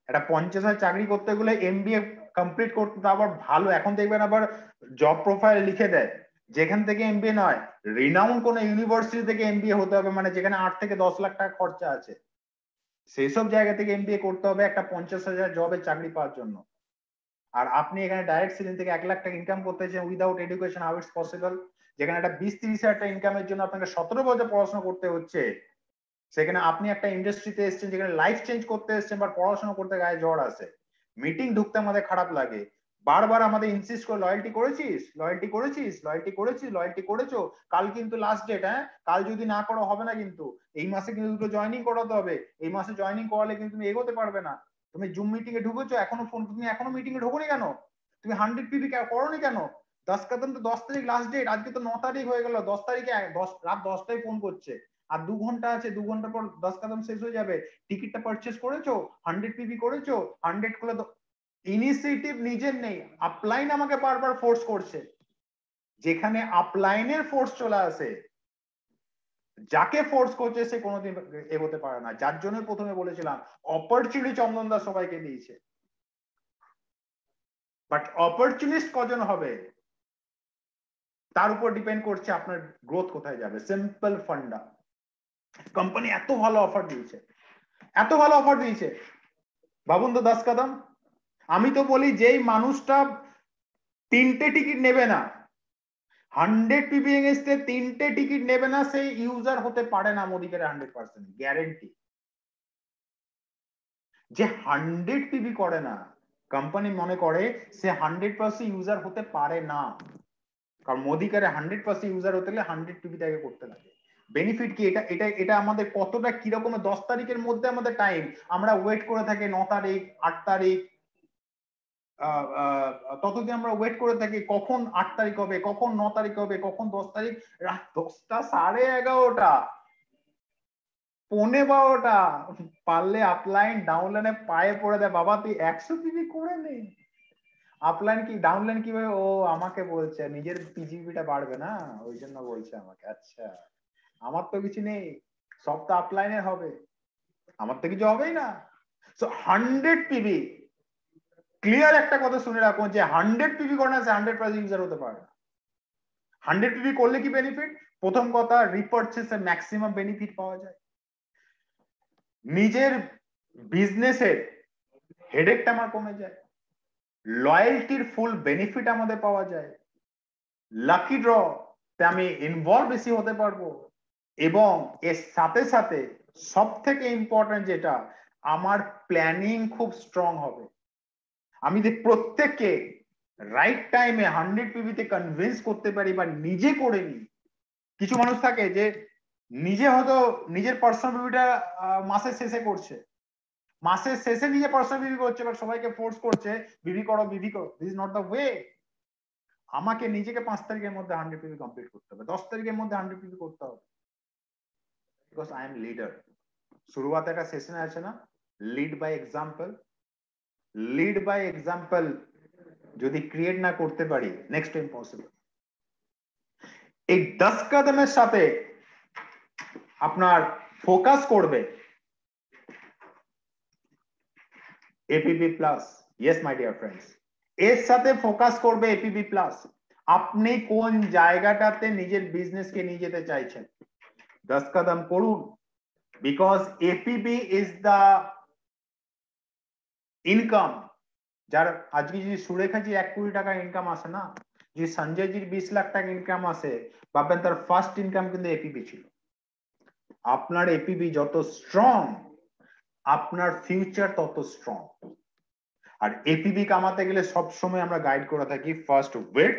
একটা 50,000 চাকরি করতে গেলে এমবিএ কমপ্লিট করতে, আবার ভালো, এখন দেখবেন আবার জব প্রোফাইল লিখে দেয় যেখান থেকে এমবিএ নয়, রিনাউন কোন ইউনিভার্সিটি থেকে এমবিএ হতে হবে, মানে যেখানে 8 থেকে 10 লাখ টাকা খরচা আছে, সেই সব জায়গা থেকে এমবিএ করতে হবে একটা 50,000 জবের চাকরি পাওয়ার জন্য। আর আপনি এখানে ডাইরেক্ট সেলিং থেকে 1 লাখ টাকা ইনকাম করতে চান without education, how it's possible? যেখানে একটা 20-30 হাজার টাকা ইনকামের জন্য আপনাকে 17 বছর পড়াশোনা করতে হচ্ছে, সেখানে আপনি একটা ইন্ডাস্ট্রিতে এসেছেন যেখানে লাইফ চেঞ্জ করতে এসেছেন, বা পড়াশোনা করতে গায়ে জ্বর আসে, মিটিং ঢুকতে আমাদের খারাপ লাগে, বারবার আমাদের ইনসিস্ট করে লয়্যালটি করেছিস, লয়্যালটি করেছিস, লয়্যালটি করেছিস, লয়্যালটি করেছো, কাল কিন্তু লাস্ট ডেট, হ্যাঁ কাল যদি না করো হবে না, কিন্তু এই মাসে কিন্তু দুটো জয়েনিং করাতে হবে, এই মাসে জয়েনিং করালে কিন্তু তুমি এগোতে পারবে না। তুমি জুম মিটিং এ ঢুকেছো, এখনো ফোন, তুমি এখনো মিটিং এ ঢোকোনি কেন? তুমি 100 পিপি করোনি কেন? 10 কদম তো 10 তারিখ লাস্ট ডেট, আজকে তো 9 তারিখ হয়ে গেল, 10 তারিখে রাত 10টায় ফোন করছে, আর 2 ঘন্টা আছে, 2 ঘন্টা পর 10 কদম শেষ হয়ে যাবে। টিকিটটা পারচেজ করেছো, 100 পিপি করেছো, 100 করলে তো ইনিশিয়েটিভ নিজের নেই, আপলাইন আমাকে বারবার ফোর্স করছে। যেখানে আপলাইনের ফোর্স চলে আসে, যাকে ফোর্স করছে সে কোনোদিন এগোতে পারে না। যার জন্য প্রথমে বলেছিলাম অপরচুনিটি চন্দন দা সবাইকে দিয়েছে, বাট অপরচুনিস্ট কজন হবে তার উপর ডিপেন্ড করছে আপনার গ্রোথ কোথায় যাবে। সিম্পল ফান্ডা। কোম্পানি এত ভালো অফার দিয়েছে, এত ভালো অফার দিয়েছে, ভাবুন তো 10 কদম। আমি তো বলি যেই মানুষটা 3টে টিকিট নেবে না, 100 পিপি এগেইনস্টে 3টে টিকিট নেবে না, সেই ইউজার হতে পারে না মোদিকের 100% গ্যারেন্টি। যে 100 পিপি করে না, কোম্পানি মনে করে সে 100% ইউজার হতে পারে না, কারণ মোদিকারে 100% ইউজার হতে গেলে 100 পিপি তাকে করতে লাগে। বেনিফিট কি? এটা এটা এটা আমাদের কতটা কিরকম, 10 তারিখের মধ্যে আমাদের টাইম, আমরা ওয়েট করে থাকি 9 তারিখ 8 তারিখ, ততদিন আমরা ওয়েট করে থাকি কখন 8 তারিখ হবে, কখন 9 তারিখ হবে, কখন 10 তারিখ, রাত 10টা 11:30 11:45 পারলে আপলাইন ডাউনলাইনে পায়ে পড়ে দেয়, বাবা তুই 100 পিপি করে নে। আপলাইন কি ডাউনলাইন কিভাবে, ও আমাকে বলছে নিজের পিজিপিটা বাড়বে না ওই জন্য বলছে আমাকে, আচ্ছা আমার তো কিছু নেই, সব তো আপলাইনে হবে, আমার তো কিছু হবেই না। সো 100 পিপি ক্লিয়ার একটা কথা শুনে রাখুন, যে 100 পিপি করে না সে 100% ইউজার হতে পারে না। 100 পিপি করলে কি বেনিফিট? প্রথম কথা, রিপারচেসে ম্যাক্সিমাম বেনিফিট পাওয়া যায়, নিজের বিজনেসের হেডেকটা আমার কমে যায়, লয়্যালটির ফুল বেনিফিট আমাদের পাওয়া যায়, লাকি ড্র তে আমি ইনভলভ বেশি হতে পারবো, এবং এর সাথে সাথে সব থেকে ইম্পর্টেন্ট যেটা, আমার প্ল্যানিং খুব স্ট্রং হবে। আমি যে প্রত্যেককে রাইট টাইমে 100 পিভিতে কনভিন্স করতে পারি বা নিজে করে নিই। কিছু মানুষ থাকে যে নিজে হয়তো নিজের পার্সোনাল পিভিটা মাসের শেষে করছে, মাসের শেষে নিজে পার্সোনাল পিভি করছে, বাট সবাইকে ফোর্স করছে বিভি করো বিভি করো। This is not the way. আমাকে নিজেকে 5 তারিখের মধ্যে 100 পিভি কমপ্লিট করতে হবে, 10 তারিখের মধ্যে 100 পিভি করতে হবে, বিকজ আই এম লিডার। শুরুয়াতে একটা সেশনে আছে না, lead by example. Lead by example যদি ক্রিয়েট না করতে পারি, নেক্সট ইম্পসিবল। এই 10 কদমের সাথে আপনার ফোকাস করবে APB plus. Yes my dear friends, এর সাথে ফোকাস করবে এপিবি প্লাস। আপনি কোন জায়গাটাতে নিজের বিজনেসকে নিয়ে যেতে চাইছেন, 10 কদম করুন, because APB is the income. যার আজকে যদি সুরেখাজি 1 কোটি টাকা ইনকাম আসে না, যদি সঞ্জয়জির 20 লাখ টাকা ইনকাম আসে, ভাববেন তার ফার্স্ট ইনকাম কিন্তু এপিবি ছিল। আপনার এপিবি যত স্ট্রং, আপনার ফিউচার তত স্ট্রং। আর এপিবি কামাতে গেলে সবসময় আমরা গাইড করে থাকি first weight,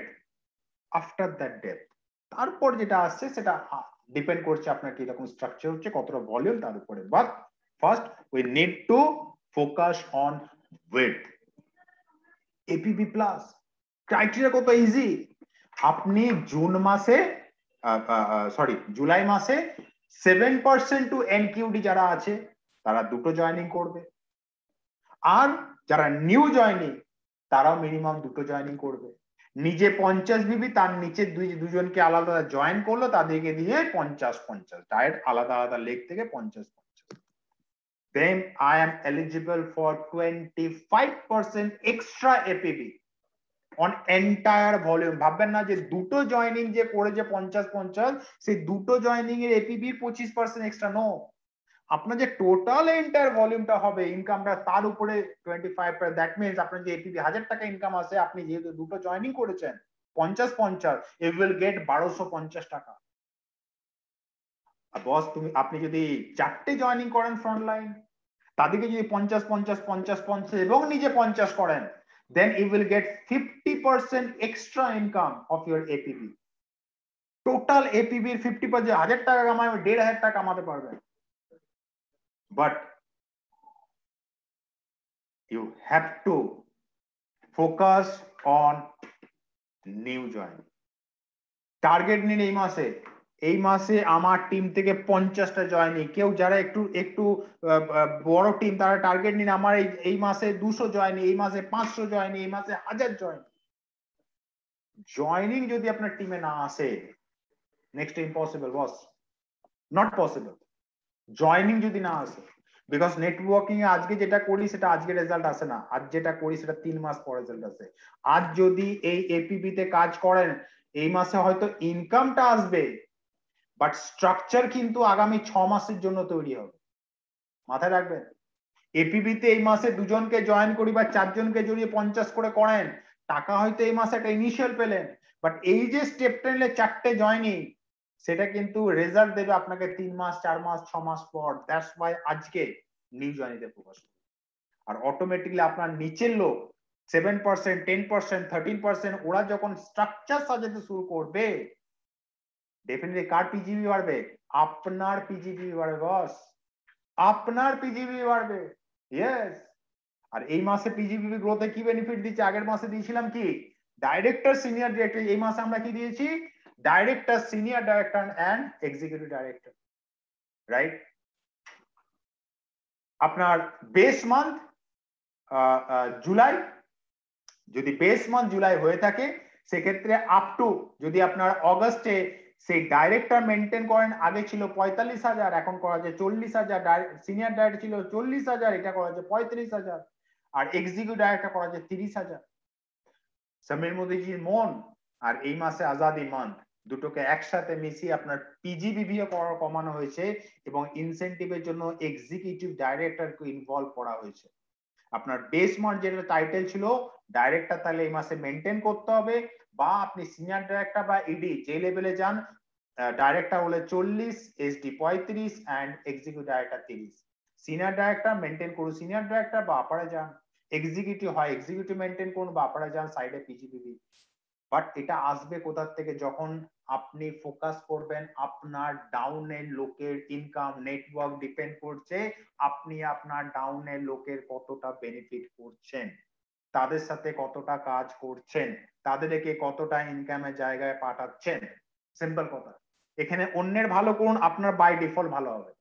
after that depth. তারপর যেটা আসছে সেটা ডিপেন্ড করছে আপনার কি রকম স্ট্রাকচার হচ্ছে, কতটা ভলিউম তার উপরে, but first we need to focus on weight. APB plus criteria কত ইজি। আপনি জুন মাসে জুলাই মাসে 7% টু এনকিউডি যারা আছে তারা 2টো জয়েনিং করবে, আর যারা নিউ জয়েনিং তারাও মিনিমাম 2টো জয়েনিং করবে। নিজে 50 বিবি, তার নিচে দুজনকে আলাদা জয়েন করলো, তাদেরকে দিয়ে 50-50 ডাইরেক্ট আলাদা আলাদা লেগ থেকে 50-50। Then I am eligible for 25% extra APB on entire volume. ভাববেন না যে 2টো জয়েনিং যে করে যে 50-50, সেই 2টো জয়েনিং এর APB 25% এক্সট্রা, নো। আপনার যে টোটাল এন্টায়ার ভলিউমটা হবে ইনকামটা তার উপরে 25, দ্যাট মিনস আপনার যে এপিবি 1000 টাকা ইনকাম আছে, আপনি যেহেতু দুটো জয়েনিং করেছেন 50-50, ইউ উইল গেট 1250 টাকা। আর বস আপনি যদি 4টে জয়েনিং করেন ফ্রন্ট লাইন, তাদেরকে যদি 50-50-50-50 এবং নিজে 50 করেন, then you will get 50% extra income of your APB. Total APB এর 50%, 1000 টাকা কামায় 1500 টাকা কামাতে পারবেন। But you have to focus on new join. Target নিন এই মাসে আমার টিম থেকে 50টা জয়েনিং। কেউ যারা একটু বড় টিম তারা টার্গেট নিন আমার এই মাসে 200 জয়েনিং, এই মাসে 500 জয়েনিং, এই মাসে 1000 জয়েনিং। জয়েনিং যদি আপনার টিমে না আসে, next impossible boss, not possible. Joining যদি না আসে, বিকজ নেটওয়ার্কিং এ আজকে যেটা করি সেটা আজকে রেজাল্ট আসে না, আজ যেটা করি সেটা 3 মাস পর রেজাল্ট আসে। আজ যদি এই এপিবি তে কাজ করেন, এই মাসে হয়তো ইনকামটা আসবে, বাট স্ট্রাকচার কিন্তু আগামী 6 মাসের জন্য তৈরি হবে। মাথায় রাখবেন, এপিবি তে এই মাসে 2 জনকে জয়েন করি বা 4 জনকে জড়িয়ে 50 করে করেন, টাকা হয়তো এই মাসে একটা ইনিশিয়াল পেলেন, বাট এই যে স্টেপটা নিলে 4টে জয়েনিং, সেটা কিন্তু রেজাল্ট দেবে আপনাকে 3 মাস 4 মাস 6 মাস পর। দ্যাটস ওয়াই আজকে নিউ জয়েনিংতে ফোকাস করুন। আর অটোমেটিক্যালি আপনার নিচের লোক 7%, 10%, 13% ওরা যখন স্ট্রাকচার সাজাতে শুরু করবে, ডেফিনেটলি কার পিজিবি বাড়বে? আপনার পিজিবি বাড়বে বস, আপনার পিজিবি বাড়বে। ইয়েস। আর এই মাসে পিজিবি গ্রোথে কি বেনিফিট দিচ্ছে? আগের মাসে দিয়েছিলাম কি ডাইরেক্টর, সিনিয়র ডিরেক্টর, এই মাসে আমরা কি দিয়েছি? Director, senior director and executive director, right? আপনার বেস মান্থ জুলাই, যদি বেস মান্থ জুলাই হয়ে থাকে সেক্ষেত্রে আপ টু, যদি আপনার অগস্টে সেই ডাইরেক্টর মেনটেন করেন, আগে ছিল 45,000, এখন করা যায় 40,000, সিনিয়র ডাইরেক্টর ছিল 40,000, এটা করা যায় 35,000, আর এক্সিকিউটিভ ডাইরেক্টর করা যায় 30,000। সমীর মোদীজির মন আর এই মাসে আজাদি মান্থ দুটোকে একসাথে মিশিয়ে আপনার পিজিবিভিও কমানো হয়েছে এবং ইনসেন্টিভের জন্য এক্সিকিউটিভ ডাইরেক্টরকে ইনভলভ করা হয়েছে। আপনার বেস মান্থ যেটা টাইটেল ছিল ডাইরেক্টর, তাহলে এই মাসে মেনটেন করতে হবে, বা আপনি সিনিয়র ডাইরেক্টর বা ইডি যে লেভেলে যান, ডাইরেক্টর হলে 40, SD 35 and executive director 30। Senior director maintain করুন সিনিয়র ডাইরেক্টর বা আপারে যান, এক্সিকিউটিভ হয় এক্সিকিউটিভ মেনটেন করুন বা আপারে যান সাইডে পিজিবিবি। বাট এটা আসবে কোথা থেকে? যখন আপনি ফোকাস করবেন আপনার ডাউনের লোকের ইনকাম। নেটওয়ার্ক ডিপেন্ড করছে আপনি আপনার ডাউনের লোকের কতটা বেনিফিট করছেন, তাদের সাথে কতটা কাজ করছেন, তাদেরকে কতটা ইনকামের জায়গায় পাঠাচ্ছেন। সিম্পল কথা। এখানে অন্যের ভালো করুন, আপনার বাই ডিফল্ট ভালো হবে।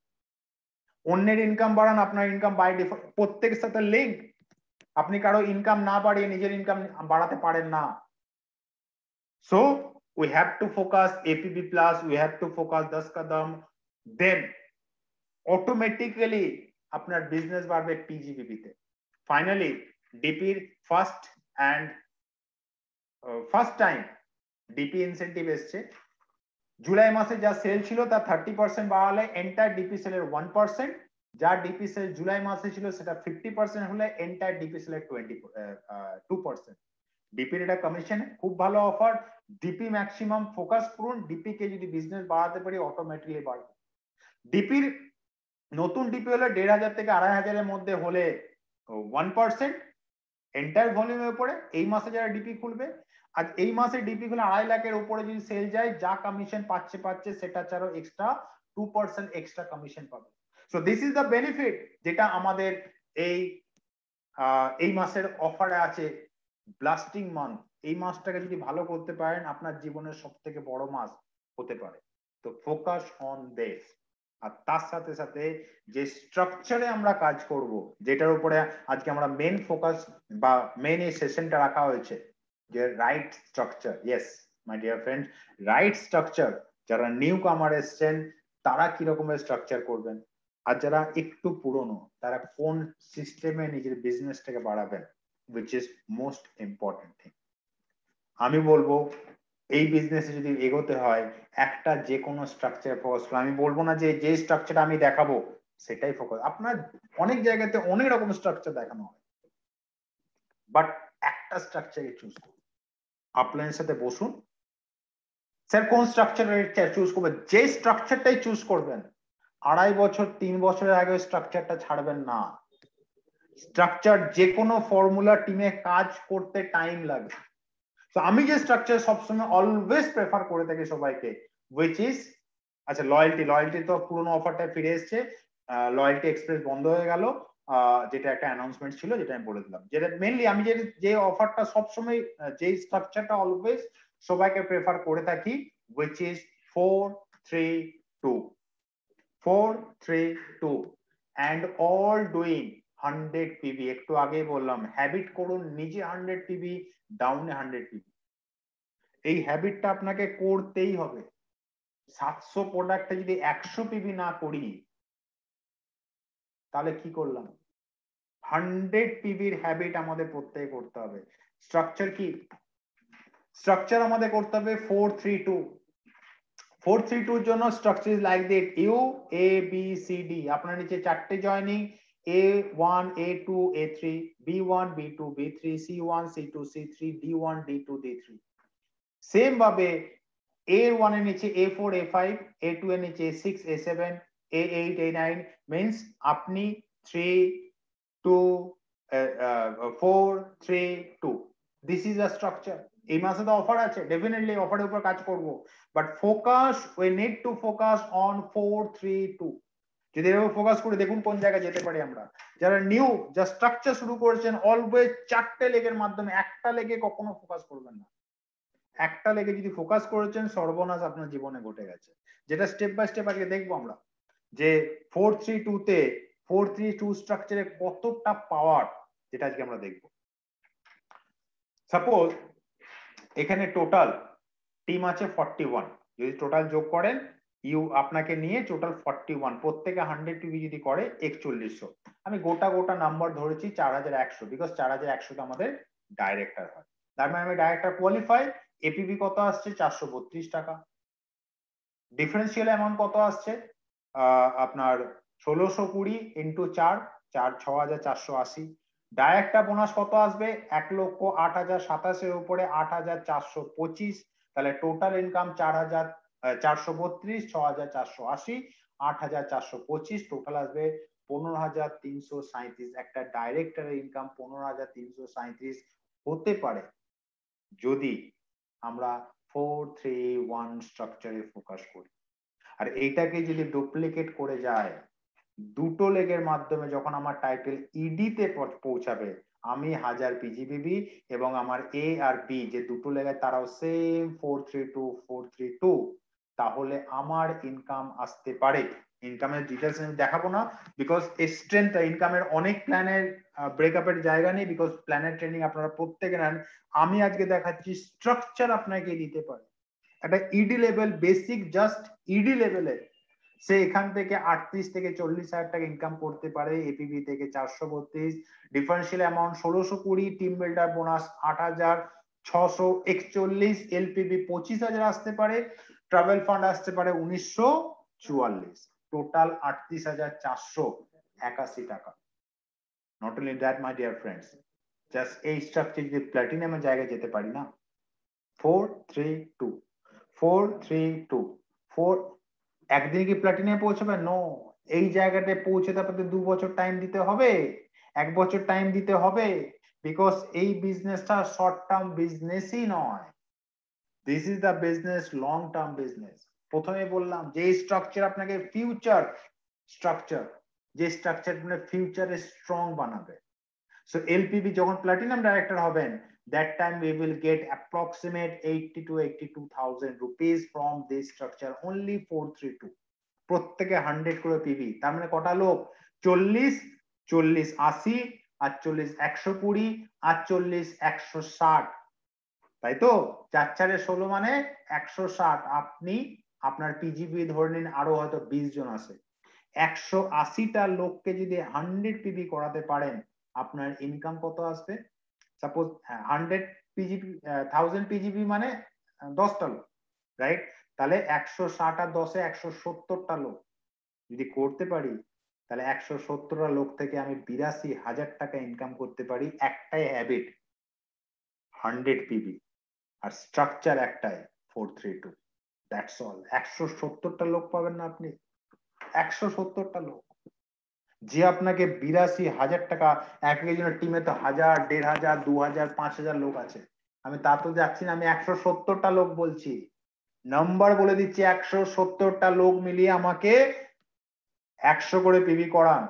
অন্যের ইনকাম বাড়ান, আপনার ইনকাম বাই ডিফল্ট। প্রত্যেকের সাথে লিঙ্ক। আপনি কারো ইনকাম না বাড়িয়ে নিজের ইনকাম বাড়াতে পারেন না। So we have to focus APB plus, we have to focus 10 kadam, then automatically আপনার বিজনেস বাড়বে পিজিবিবি তে। ফাইনালি ডিপির ফার্স্ট টাইম ডিপি ইনসেন্টিভ এসছে। জুলাই মাসে যা সেল ছিল তার 30% বাড়ালে এন্টায়ার ডিপি সেলের 1%, যা ডিপি সেল জুলাই মাসে ছিল সেটা 50% হলে এন্টায়ার ডিপি সেলের 2%। ডিপির এটা কমিশন, খুব ভালো অফার। ডিপি ম্যাক্সিমাম ফোকাস করুন, ডিপি কে যদি বিজনেস বাড়াতে পারি অটোমেটিক্যালি বাড়বে। ডিপির নতুন ডিপি হলে 1,500 থেকে 2,500 মধ্যে হলে 1% এন্টায়ার ভলিউমের উপরে। এই মাসে যারা ডিপি খুলবে, আর এই মাসে ডিপি গুলো 2.5 লাখের উপরে যদি সেল যায়, যা কমিশন পাচ্ছে সেটা ছাড়াও এক্সট্রা 2% এক্সট্রা কমিশন পাবে। So this is the benefit যেটা আমাদের এই মাসের অফারে আছে। ব্লাস্টিং মান্থ, এই মাসটাকে যদি ভালো করতে পারেন আপনার জীবনের সব থেকে বড় মাস হতে পারে। তো ফোকাস অন দিস। আর তার সাথে সাথে যে স্ট্রাকচারে আমরা কাজ করব, যেটার উপরে আজকে আমরা মেন ফোকাস বা মেন এই সেশনটা রাখা হয়েছে, যে right structure. Yes my dear friend, right structure. যারা নিউ কামার এসছেন তারা কি রকমের স্ট্রাকচার করবেন, আর যারা একটু পুরনো তারা কোন সিস্টেমে নিজের বিজনেসটাকে বাড়াবেন, which is most important thing। আমি বলবো এই বিজনেসে যদি এগোতে হয় একটা যে কোনো স্ট্রাকচার ফোকাস করুন। আমি বলবো না যে স্ট্রাকচারটা আমি দেখাবো সেটাই ফোকাস। আপনার অনেক জায়গাতে অনেক রকম স্ট্রাকচার দেখানো হয়, বাট একটা স্ট্রাকচারে চুজ করুন। আপলাইনের সাথে বসুন, স্যার কোন স্ট্রাকচার চুজ করবেন, যে স্ট্রাকচারটাই চুজ করবেন 2.5 বছর 3 বছরের আগে স্ট্রাকচারটা ছাড়বেন না। স্ট্রাকচার যে কোনো ফর্মুলা টিমে কাজ করতে টাইম লাগে। তো আমি যে স্ট্রাকচার সবসময় অলওয়েজ প্রেফার করে থাকি সবাইকে, উইচ ইজ আচ্ছা লয়্যালটি তো পুরোনো অফারটা ফিরে এসেছে, লয়্যালটি এক্সপ্রেস বন্ধ হয়ে গেল, যেটা একটা অ্যানাউন্সমেন্ট ছিল যেটা আমি বলে দিলাম। যেটা মেইনলি আমি যে অফারটা সবসময় যে স্ট্রাকচারটা অলওয়েজ সবাইকে প্রেফার করে থাকি, which is 4-3-2 4-3-2 and all doing 100 PB. একটু আগে বললাম হ্যাবিট করুন নিজে 100 পিবি, ডাউনে 100 পিবি। এই হ্যাবিটটা আপনাকে করতেই হবে। 700 প্রোডাক্টে যদি 100 পিবি না করি তাহলে কি করলাম? 100 পিবির হ্যাবিট আমাদের প্রত্যেকে করতে হবে। স্ট্রাকচার কি? স্ট্রাকচার আমাদের করতে হবে 4-3-2। 4-3-2 এর জন্য structure is like this, you A B C D. আপনার নিচে চারটে joining, A1 A2 A3, B1 B2 B3, C1 C2 C3, D1 D2 D3। Same ভাবে A1 এর নিচে A4 A5, A2 এর নিচে A6 A7, A8 A9 means আপনি 4-3-2 this is a structure। এই মাসে তো অফার আছে, ডেফিনেটলি অফারের উপর কাজ করব, but focus we need to focus on 4-3-2। যদি এভাবে ফোকাস করে দেখুন কোন জায়গায় যেতে পারি আমরা। যারা নিউ যা স্ট্রাকচার শুরু করেছেন অলওয়েজ চারটে লেগের মাধ্যমে, একটা লেগে কখনো ফোকাস করবেন না। একটা লেগে যদি ফোকাস করেছেন সর্বনাশ আপনার জীবনে ঘটে গেছে। যেটা স্টেপ বাই স্টেপ আজকে দেখবো আমরা, যে 4-3-2 তে 4-3-2 স্ট্রাকচারে কতটা পাওয়ার, যেটা আজকে আমরা দেখবো। সাপোজ এখানে টোটাল টিম আছে 41, যদি টোটাল যোগ করেন আপনাকে নিয়ে টোটাল 41, প্রত্যেকে 100 পিবি যদি করে 4100। আমি গোটা নাম্বার ধরেছি 4100, বিকজ 4100 টা আমাদের ডাইরেক্টর হয়। তার মানে আমি ডাইরেক্টর কোয়ালিফাই। এপিবি কত আসছে? 432 টাকা। ডিফারেন্সিয়াল অ্যামাউন্ট কত আসছে? আপনার 1620 ইন্টু 4 6480। ডাইরেক্টর বোনাস কত আসবে? 1,08,027 এর উপরে 8,425। তাহলে টোটাল ইনকাম 4,432, 6,480, 8,425, টোটাল আসবে 15,337। একটা ডাইরেক্টরের ইনকাম 15,337 হতে পারে যদি আমরা 4-3-1 স্ট্রাকচারে ফোকাস করি। আর এইটাকে যদি ডুপ্লিকেট করে যায়, দুটো লেগের মাধ্যমে যখন আমার টাইটেল ইডি তে পৌঁছাবে, আমি 1000 পিজিবিবি এবং আমার এ আর বি যে দুটো লেগে তারাও সেম 4-3-2 তাহলে আমার ইনকাম আসতে পারে। ইনকামের ডিটেলস আমি দেখাবো না, বিকজ স্ট্রেংথ ইনকামের অনেক প্ল্যানের ব্রেকআপের জায়গা নেই, বিকজ প্ল্যানের ট্রেনিং আপনারা প্রত্যেকে নেন। আমি আজকে দেখাচ্ছি স্ট্রাকচার আপনাকে দিতে পারে একটা ED level, basic just ED লেভেলে সে এখান থেকে 38 থেকে 40,000 টাকা ইনকাম করতে পারে। এপিবি থেকে 432, differential amount 1620, team builder bonus 8,641, এলপিবি 25,000 আসতে পারে, ট্রাভেল ফান্ড আসতে পারে 1944, টোটাল 38,481 টাকা। Not only that my dear friends, just এই স্ট্রাকচার যদি প্ল্যাটিনামের জায়গায় যেতে পারি না, 4-3-2 একদিন কি প্ল্যাটিনামে পৌঁছাবে? নো, এই জায়গাতে পৌঁছতে আপনাদের 2 বছর টাইম দিতে হবে, 1 বছর টাইম দিতে হবে, বিকজ এই বিজনেসটা শর্ট টার্ম বিজনেসই নয়, this is the business long term business. প্রথমে বললাম যে স্ট্রাকচার আপনাকে ফিউচার স্ট্রাকচার, যে স্ট্রাকচার আপনার ফিউচারে স্ট্রং বানাবে। So LPB যখন প্লাটিনাম ডাইরেক্টর হবেন, that time we will get approximate 80 to 82,000 rupees from this structure, only 4-3-2। প্রত্যেকে 100 করে পিবি, তার মানে কটা লোক? 40 40 80, 48 120, 48 160, তাই তো? 4-4-16 মানে 160। আপনি আপনার পিজিপি ধরে নিন আরো হয়তো 20 জন আছে, 180টা লোককে যদি 100 পিবি করাতে পারেন, আপনার ইনকাম কত আসবে? সাপোজ 100 পিজিপি 1000 পিজিপি মানে 10টা লোক, রাইট? তাহলে 160 আর 10-এ 170টা লোক যদি করতে পারি, তাহলে 117টা লোক থেকে আমি 82,000 টাকা ইনকাম করতে পারি একটাই হ্যাবিট 100 পিবি, আর স্ট্রাকচার একটাই 432। That's all. 170টা লোক পাবেন না আপনি, 170টা লোক যে আপনাকে 82,000 টাকা, এক একজনের টিমে তো 1000, 1500, 2000, 5000 লোক আছে। আমি তা তো যাচ্ছি না, আমি 170টা লোক বলছি, নাম্বার বলে দিচ্ছি। 170টা লোক মিলিয়ে আমাকে 100 করে পিবি করান,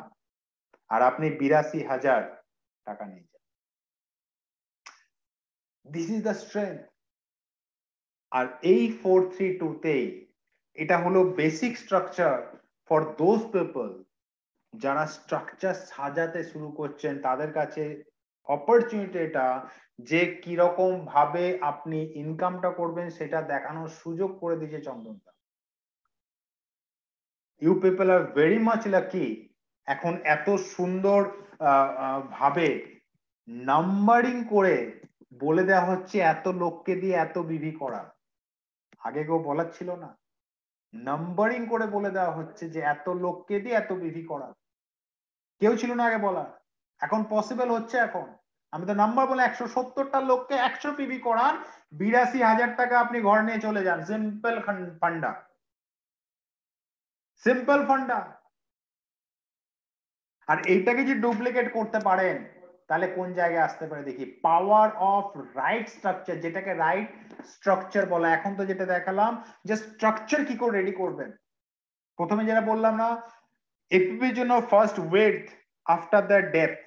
আর আপনি 82,000 টাকা নিয়ে যান। This is the strength. আর এই 432 তেই এটা হলো basic structure for those people যারা স্ট্রাকচার সাজাতে শুরু করছেন, তাদের কাছে অপরচুনিটি এটা যে কিরকম ভাবে আপনি ইনকামটা করবেন সেটা দেখানোর সুযোগ করে দিয়েছে চন্দনদা। You people are very much lucky. এখন এত সুন্দর ভাবে নাম্বারিং করে বলে দেওয়া হচ্ছে এত লোককে দিয়ে এত বিভি করা, আগে কেউ বলার ছিল না। নাম্বারিং করে বলে দেওয়া হচ্ছে যে এত লোককে দিয়ে এত বিভি করা, কেউ ছিল না আগে বলার, এখন পসিবল হচ্ছে। এখন আমি তো নাম্বার বলে 170টা লোককে 100 পিবি করান, 82,000 টাকা আপনি ঘর নিয়ে চলে যান। সিম্পল ফান্ডা, সিম্পল ফান্ডা। আর এইটাকে যে ডুপ্লিকেট করতে পারেন তাহলে কোন জায়গায় আসতে পারে দেখি। পাওয়ার অফ রাইট স্ট্রাকচার, যেটাকে রাইট স্ট্রাকচার বলা। এখন তো যেটা দেখালাম যে স্ট্রাকচার কি করে রেডি করবেন, প্রথমে যেটা বললাম না, এপিপির জন্য first width after the depth,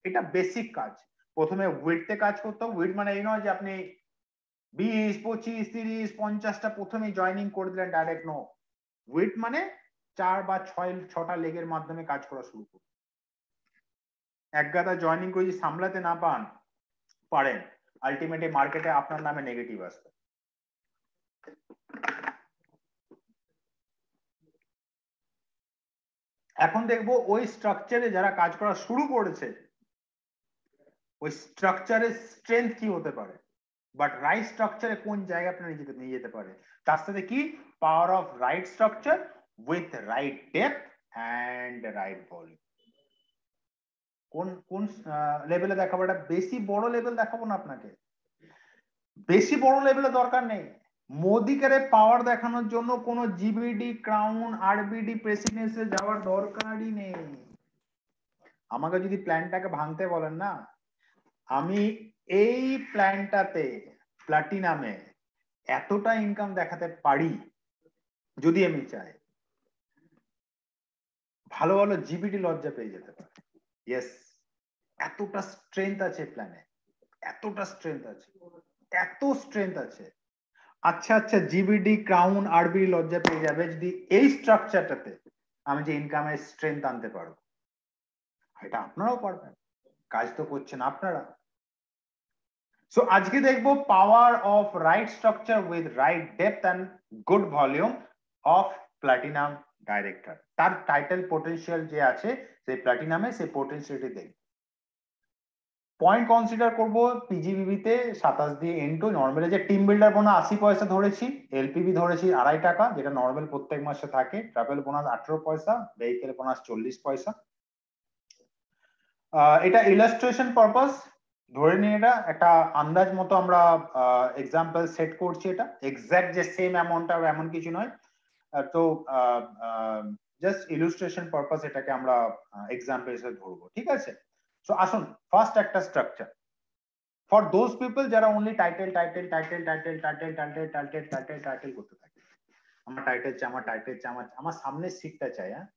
এটা বেসিক কাজ। প্রথমে উইডথে কাজ করতে হবে। উইডথ মানে এই নয় যে আপনি 20, 25, 30, 50টা প্রথমে জয়েনিং করে দিলেন ডাইরেক্ট, নো। উইডথ মানে 4 বা 6টা লেগের মাধ্যমে কাজ করা শুরু করুন। এক গাদা জয়েনিং করে যদি সামলাতে না পারেন, আলটিমেটলি মার্কেটে আপনার নামে নেগেটিভ আসবে। এখন দেখবো ওই স্ট্রাকচারে যারা কাজ করা শুরু করেছে ওই স্ট্রাকচারের স্ট্রেংথ কি হতে পারে, বাট রাইট স্ট্রাকচারে কোন জায়গা আপনার নিয়ে যেতে পারে। তার সাথে কি power of right structure with right depth and right volume. কোন কোন লেভেলে দেখাবো, এটা বেশি বড় লেভেল দেখাবো না আপনাকে, বেশি বড় লেভেলে দরকার নেই। মোদিকারে পাওয়ার দেখানোর জন্য কোনো জিবিডি, ক্রাউন, আরবিডি, প্রেসিডেন্সি যাওয়ার দরকারই নেই। আমাকে যদি প্ল্যানটাকে ভাঙতে বলেন না, আমি এই প্ল্যানটাতে প্লাটিনামে এতটা ইনকাম দেখাতে পারি যদি আমি চাই, ভালো ভালো জিবিডি লজ্জা পেয়ে যেতে পারে। ইয়েস, এতটা স্ট্রেংথ আছে প্ল্যানে, এতটা স্ট্রেংথ আছে, এত স্ট্রেংথ আছে। আচ্ছা আচ্ছা, জিবিডি, ক্রাউন, আরবিডি লজ্জা পেয়ে যাবে যদি এই স্ট্রাকচারটাতে আমি যে ইনকামের স্ট্রেংথ আনতে পারবো। এটা আপনারাও পারবেন, কাজ তো করছেন আপনারা। সো আজকে দেখবো power of right structure with right depth and good volume of platinum director. তার টাইটেল পোটেনশিয়াল যে আছে সেই প্লাটিনামে, সেই পোটেনশিয়ালটি দেখব। পয়েন্ট কনসিডার করবো পিজিবিবি তে 27 দিয়ে N2, নর্মালে যে টিম বিল্ডার বোনাস 80 পয়সা ধরেছি, এলপিবি ধরেছি 2.5 টাকা, যেটা নর্মাল প্রত্যেক মাসে থাকে, ট্রাভেল বোনাস 18 পয়সা, ভেহিকেল বোনাস 40 পয়সা। এটা ইলাস্ট্রেশন পারপাস ধরে নিয়ে এটা একটা আন্দাজ মতো আমরা এক্সাম্পল সেট করছি। এটা এক্সাক্ট যে সেম অ্যামাউন্ট এমন কিছু নয়, তো জাস্ট ইলাস্ট্রেশন পারপাস এটাকে আমরা এক্সাম্পল হিসেবে ধরবো, ঠিক আছে। সো আসুন ফার্স্ট একটা স্ট্রাকচার ফর দোজ পিপল যারা only title title title title title title title title title করতে থাকে। আমার টাইটেল চাই, আমার টাইটেল চাই, আমার সামনের সিটটা চাই। হ্যাঁ,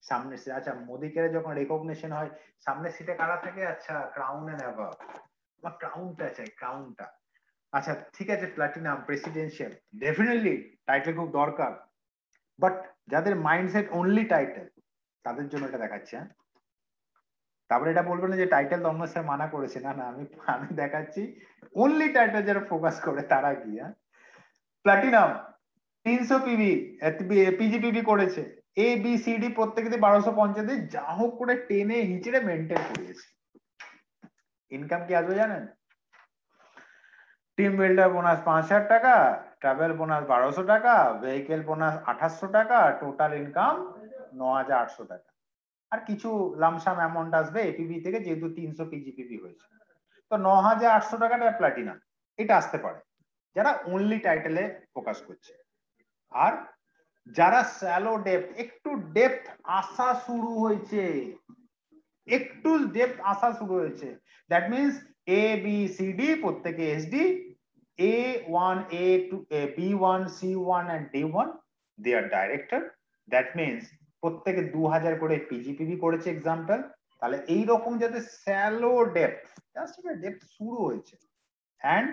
সামনের সিট। আচ্ছা, মোদিকের যখন রেকগনিশন হয় সামনের সিটে কারা থাকে? আচ্ছা, ক্রাউন এন্ড অ্যাবাভ, আমার ক্রাউনটা চাই, ক্রাউনটা। আচ্ছা ঠিক আছে, প্লাটিনাম, প্রেসিডেন্সিয়াল, ডেফিনেটলি টাইটেল খুব দরকার, বাট যাদের মাইন্ডসেট অনলি টাইটেল তাদের জন্য এটা দেখাচ্ছে। হ্যাঁ, তারপরে এটা বলবো না যে টাইটেল তো অন্য স্যার মানা করেছে, না না, আমি দেখাচ্ছি অনলি টাইটেল যারা ফোকাস করে তারা কি। হ্যাঁ, প্লাটিনাম 300 পিবি পিজিপিবি করেছে, এ বি সি ডি প্রত্যেকে 1250, যা হোক করে টেনে হিচড়ে মেনটেন করিয়েছে। ইনকাম কি আসবে জানেন? টিম বিল্ডার বোনাস 5,000 টাকা, ট্রাভেল বোনাস 1200 টাকা, ভেহিকেল বোনাস 2800 টাকা, টোটাল ইনকাম 9,800 টাকা। আর কিছু লামসাম অ্যামাউন্ট আসবে এপিবি থেকে, যেহেতু 300 পিজিপিবি হয়েছে। তো 9800 টাকাটা প্লাটিনাম, এটা আসতে পারে যারা অনলি টাইটেলে ফোকাস করছে। আর যারা স্যালো ডেপথ, একটু ডেপথ আসা শুরু হয়েছে, একটু ডেপথ আসা শুরু হয়েছে, that means A B C D প্রত্যেকে SD, A1 A2 B1 C1 and D1 they are director, that means প্রত্যেকে 2000 করে পিজিপিবি করেছে এক্সাম্পল। তাহলে এই রকম যাতে স্যালো ডেপথ, জাস্ট একটা ডেপথ শুরু হয়েছে, and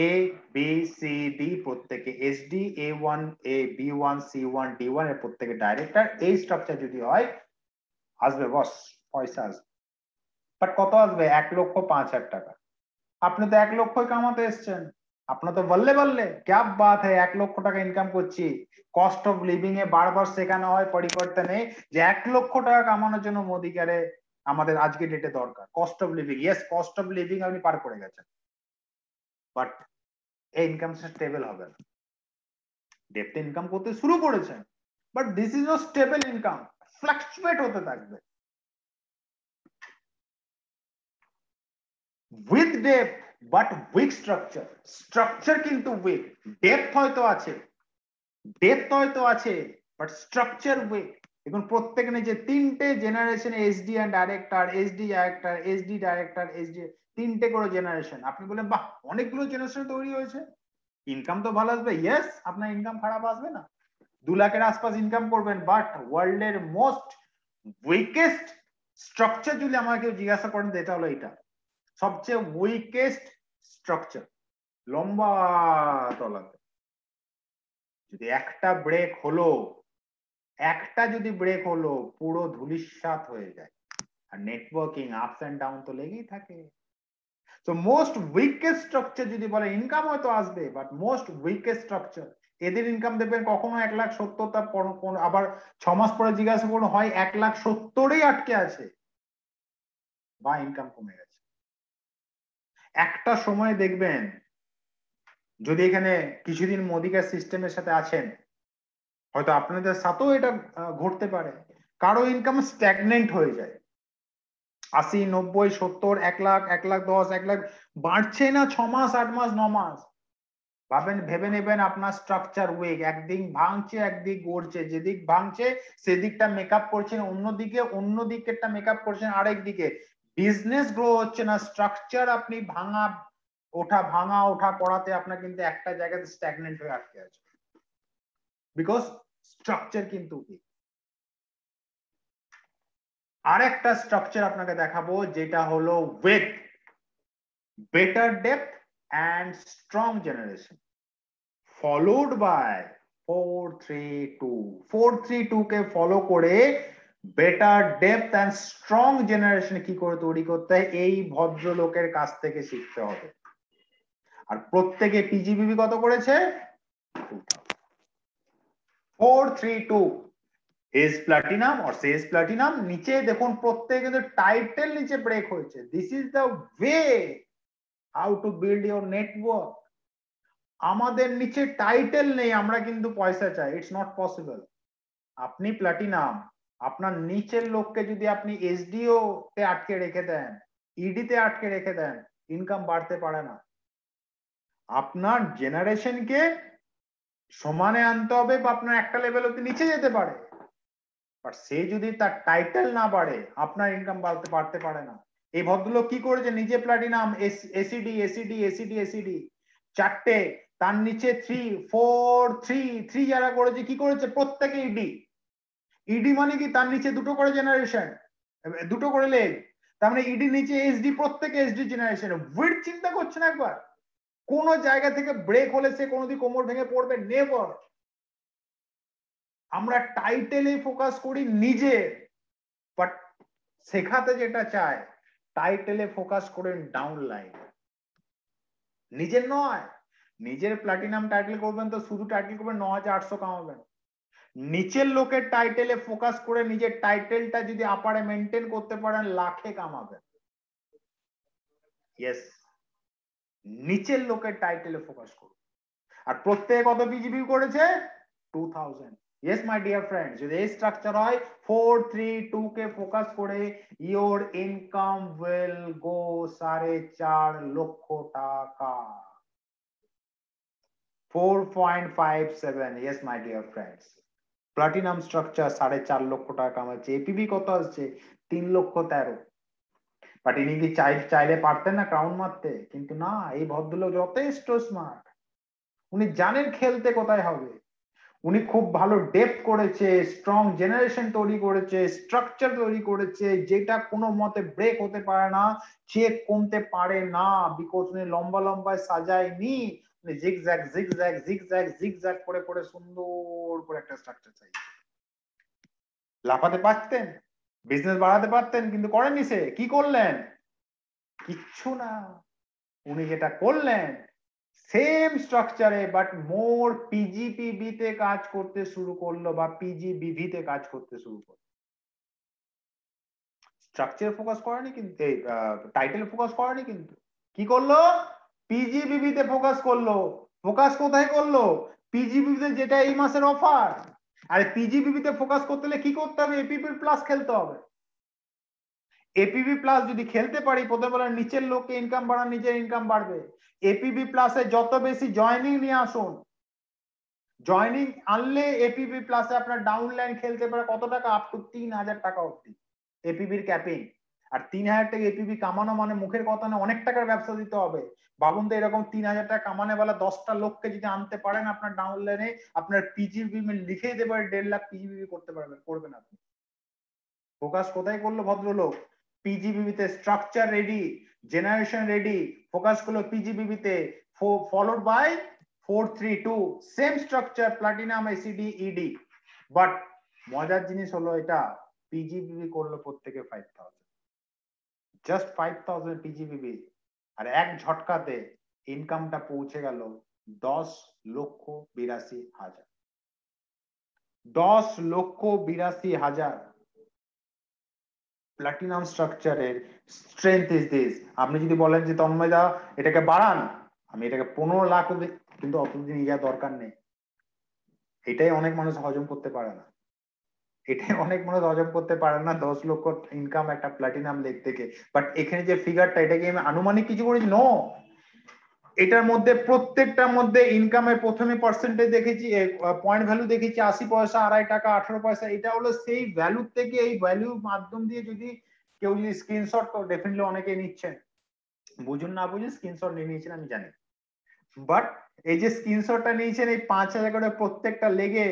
A B C D প্রত্যেকে SD A1 A B1 C1 D1 এর প্রত্যেকে ডাইরেক্টর। এই স্ট্রাকচার যদি হয় আসবে বস, পয়সা আসবে, বাট কত আসবে? 1,05,000 টাকা। আপনি তো 1 লক্ষই কামাতে এসছেন, আপনার তো বললে বললে ক্যা বাত হ্যায়, 1 লক্ষ টাকা ইনকাম করছি। কস্ট অফ লিভিং এ বারবার শেখানো হয় পরিবর্তে নেই যে 1 লক্ষ টাকা কামানোর জন্য মোদিকারে আমাদের আজকে ডেটে দরকার। Cost of living, yes cost of living আপনি পার করে গেছেন, বাট এই ইনকাম স্টেবল হবে না। ডেপথ ইনকাম করতে শুরু করেছেন, but this is not stable income, fluctuate হতে থাকবে। With depth but weak structure, structure কিন্তু উইক, ডেপথ হয়তো আছে, ডেপথ হয়তো আছে, বাট স্ট্রাকচার উইক। এখন প্রত্যেক যে 3টে generation SD and director, SD director, SD director, SD, 3টে করে জেনারেশন। আপনি বলেন বাহ অনেকগুলো জেনারেশন তৈরি হয়েছে, ইনকাম তো ভালো আসবে। ইয়েস, আপনার ইনকাম খারাপ আসবে না, 2 লাখের আশপাশ ইনকাম করবেন, বাট ওয়ার্ল্ডের মোস্ট উইকেস্ট স্ট্রাকচার যদি আমাকে কেউ জিজ্ঞাসা করেন, এটা হলো এটা সবচেয়ে উইকেস্ট স্ট্রাকচার, লম্বা তলাতে। যদি একটা ব্রেক হলো, একটা যদি ব্রেক হলো, পুরো ধূলিসাৎ হয়ে যায়। আর নেটওয়ার্কিং আপস এন্ড ডাউন তো লেগেই থাকে। তো মোস্ট উইকেস্ট স্ট্রাকচার যদি বলে, ইনকাম হয়তো আসবে, বাট মোস্ট উইকেস্ট স্ট্রাকচার, এদের ইনকাম দেখবেন কখনো 1,70,000, আবার 6 মাস পরে জিজ্ঞাসা করুন হয় 1,70,000-এই আটকে আছে বা ইনকাম কমে গেছে। একটা সময় দেখবেন, যদি এখানে কিছুদিন মোদিকার সিস্টেমের সাথে আছেন, হয়তো আপনাদের সাথেও এটা ঘটতে পারে, কারো ইনকাম স্ট্যাগনেন্ট হয়ে যায়, 80, 90, 70, 1 লাখ, 1,10,000, 1 লাখ বাড়ছে না 6 মাস, 8 মাস, 9 মাস। ভেবে নেবেন আপনার স্ট্রাকচার উইক, একদিক ভাঙছে একদিক গড়ছে, যেদিক ভাঙছে সেদিকটা মেকআপ করছেন অন্যদিকে, অন্য দিকেরটা মেকআপ করছেন আরেক দিকে। বিজনেস গ্রো হচ্ছে না, স্ট্রাকচার আপনি ভাঙা ওঠা করাতে আপনার কিন্তু একটা জায়গাতে স্ট্যাগনেন্ট হয়ে আটকে আছে, বিকজ স্ট্রাকচার কিন্তু আরেকটা স্ট্রাকচার আপনাকে দেখাবো, যেটা হলো with better depth and strong generation followed by 432 432 কে ফলো করে better depth and strong generation কি করে তৈরি করতে হয়, এই ভদ্রলোকের কাছ থেকে শিখতে হবে। আর প্রত্যেকে পিজিবিবি কত করেছে? 432 S platinum or Sage platinum. নিচে দেখুন প্রত্যেকে কিন্তু টাইটেল নিচে ব্রেক হয়েছে। This is the way how to build your network. আমাদের নিচে টাইটেল নেই, আমরা কিন্তু পয়সা চাই, ইটস নট পসিবল। আপনি প্লাটিনাম, আপনার নিচের লোককে যদি আপনি এসডিও তে আটকে রেখে দেন, ইডি তে আটকে রেখে দেন, ইনকাম বাড়তে পারে না। আপনার জেনারেশনকে সমানে আনতে হবে, বা আপনার একটা লেভেল অব্দি নিচে যেতে পারে, বাট সে যদি তার টাইটেল না বাড়ে আপনার ইনকাম বাড়তে পারে না। এই ভদ্রলোক কি করেছে, নিজে platinum, ACD ACD ACD ACD 4টে, তার নিচে 3 4 3 3 যারা করেছে কি করেছে, প্রত্যেকে ইডি। ইডি মানে কি, তার নিচে 2টো করে জেনারেশন, 2টো করে লেগ, তার মানে ইডি নিচে এসডি, প্রত্যেকে এসডি জেনারেশন। উইথ চিন্তা করছেন একবার, কোন জায়গা থেকে ব্রেক হলে সে কোনোদিন কোমর ভেঙে পড়বে? নেভার। আমরা টাইটেলে ফোকাস করি নিজে, বাট শেখাতে যেটা চায় টাইটেলে ফোকাস করেন ডাউন লাইন, নিজের নয়। নিজের প্লাটিনাম টাইটেল করবেন তো শুধু টাইটেল করবেন 9,800 কামাবেন, নিচের লোকের টাইটেলে ফোকাস করে নিজের টাইটেলটা যদি আপারে মেনটেন করতে পারেন লাখে কামাবেন। ইয়েস, নিচের লোকের টাইটেলে ফোকাস করুন। আর প্রত্যেক কত পিজিবি করেছে? 2000। Yes my dear friends, যদি এই স্ট্রাকচার হয় 432 কে ফোকাস করে your income will go 4.5 লক্ষ টাকা। 4.57, yes my dear friends, platinum structure 4.5 লক্ষ টাকা কামাচ্ছে। এপিবি কত আসছে? 3,13,000। বাট ইনি কি চাইলে পারতেন না ক্রাউন মারতে? কিন্তু না, এই ভদ্রলোক যথেষ্ট স্মার্ট, উনি জানেন খেলতে কোথায় হবে। উনি খুব ভালো ডেপথ করেছে, স্ট্রং জেনারেশন তৈরি করেছে, স্ট্রাকচার তৈরি করেছে, যেটা কোনো মতে ব্রেক হতে পারে না, চেক কমতে পারে না, বিকজ উনি লম্বা লম্বায় সাজায়নি, জিগজ্যাগ জিগজ্যাগ জিগজ্যাগ জিগজ্যাগ করে করে সুন্দর করে একটা স্ট্রাকচার চাই। লাফাতে পারতেন, বিজনেস বাড়াতে পারতেন, কিন্তু করেননি। সে কি করলেন? কিচ্ছু না। উনি যেটা করলেন সেম স্ট্রাকচারে বাট মোর পিজিপিবি তে কাজ করতে শুরু করলো, বা পিজিবিভি তে কাজ করতে শুরু করলো। স্ট্রাকচার ফোকাস করেনি কিন্তু, টাইটেল ফোকাস করেনি কিন্তু, কি করলো? পিজিবিবি তে ফোকাস করলো। ফোকাস কোথায় করলো? পিজিবিবি তে, যেটা এই মাসের অফার। আর পিজিবিবি তে ফোকাস করতে হলে কি করতে হবে? এপিপি প্লাস খেলতে হবে। এপিবি প্লাস যদি খেলতে পারি, প্রথমে বলেন নিচের লোককে ইনকাম বাড়ান, নিজের ইনকাম বাড়বে। এপিবি প্লাসে যত বেশি জয়েনিং নিয়ে আসুন, জয়েনিং আনলে এপিবি প্লাসে আপনার ডাউনলাইন খেলতে পারে কত টাকা? আপ টু 3,000 টাকা অবধি এপিবির ক্যাপিং। আর 3,000 টাকা এপিবি কামানো মানে মুখের কথা না, অনেক টাকার ব্যবসা দিতে হবে। ভাবুন তো, এরকম 3,000 টাকা কামানে বেলা 10টা লোককে যদি আনতে পারেন আপনার ডাউনলাইনে, আপনার পিজিবি লিখে দিতে পারে 1.5 লাখ পিজিবি করতে পারবেন, করবেন আপনি। ফোকাস কোথায় করলো ভদ্রলোক? পিজিবিবি তে। Structure ready, generation ready, focus করলো পিজিবিবি তে, followed by 432, same structure, platinum ACD ED. But মজার জিনিস হলো এটা, পিজিবিবি করলো প্রত্যেকে 5,000, জাস্ট 5,000 পিজিবিবি। আর এক ঝটকাতে ইনকামটা পৌঁছে গেল 10,82,000। 10,82,000 প্লাটিনাম স্ট্রাকচারের স্ট্রেংথ ইজ দিস। আপনি যদি বলেন যে তন্ময়দা এটাকে বাড়ান, আমি এটাকে 15 লাখ অব্দি, কিন্তু অতদিন ইয়া দরকার নেই। এটাই অনেক মানুষ হজম করতে পারে না, এটাই অনেক মানুষ হজম করতে পারে না 10 লক্ষ ইনকাম একটা প্লাটিনাম লেগ থেকে। বাট এখানে যে ফিগারটা, এটাকে আমি আনুমানিক কিছু করেছি নো, এটার মধ্যে প্রত্যেকটার মধ্যে ইনকামের প্রথমে পার্সেন্টেজ দেখেছি, পয়েন্ট ভ্যালু দেখেছি 80 পয়সা, 2.5 টাকা, 18 পয়সা। এটা হলো সেই ভ্যালু থেকে, এই ভ্যালুর মাধ্যম দিয়ে যদি কেউ যদি স্ক্রিনশট, তো ডেফিনেটলি অনেকে নিচ্ছেন, বুঝুন না বুঝুন স্ক্রিনশট নিয়ে নিয়েছেন আমি জানি। বাট এই যে স্ক্রিনশটটা নিয়েছেন, এই 5,000 করে প্রত্যেকটা লেগে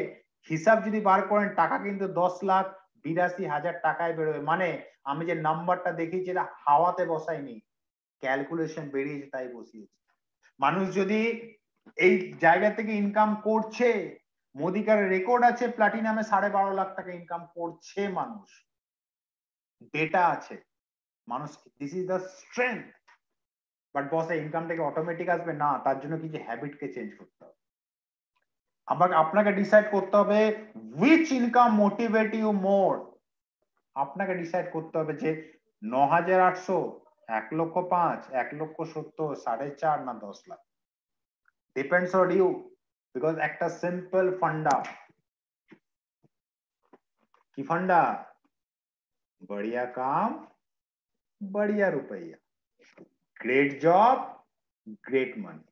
হিসাব যদি বার করেন, টাকা কিন্তু 10,82,000 টাকায় বেরোবে। মানে আমি যে নাম্বারটা দেখিয়েছি এটা হাওয়াতে বসাইনি, ক্যালকুলেশন বেরিয়েছে তাই বসিয়েছি। মানুষ যদি এই জায়গা থেকে ইনকাম করছে, মোদিকার রেকর্ড আছে প্লাটিনামে 12.5 লাখ টাকা ইনকাম করছে মানুষ, ডেটা আছে মানুষ, this is the strength. But boss, এই ইনকামটাকে অটোমেটিক আসবে না, তার জন্য কিছু হ্যাবিটকে চেঞ্জ করতে হবে। আপনাকে ডিসাইড করতে হবে which income motivate you more। আপনাকে ডিসাইড করতে হবে যে 9,800, 1,05,000, 1,70,000, 4.5 না 10 lakh. Depends on you, because একটা সিম্পল ফান্ডা। কি ফান্ডা? बढ़िया काम बढ़िया रुपया, গ্রেট জব গ্রেট মানি।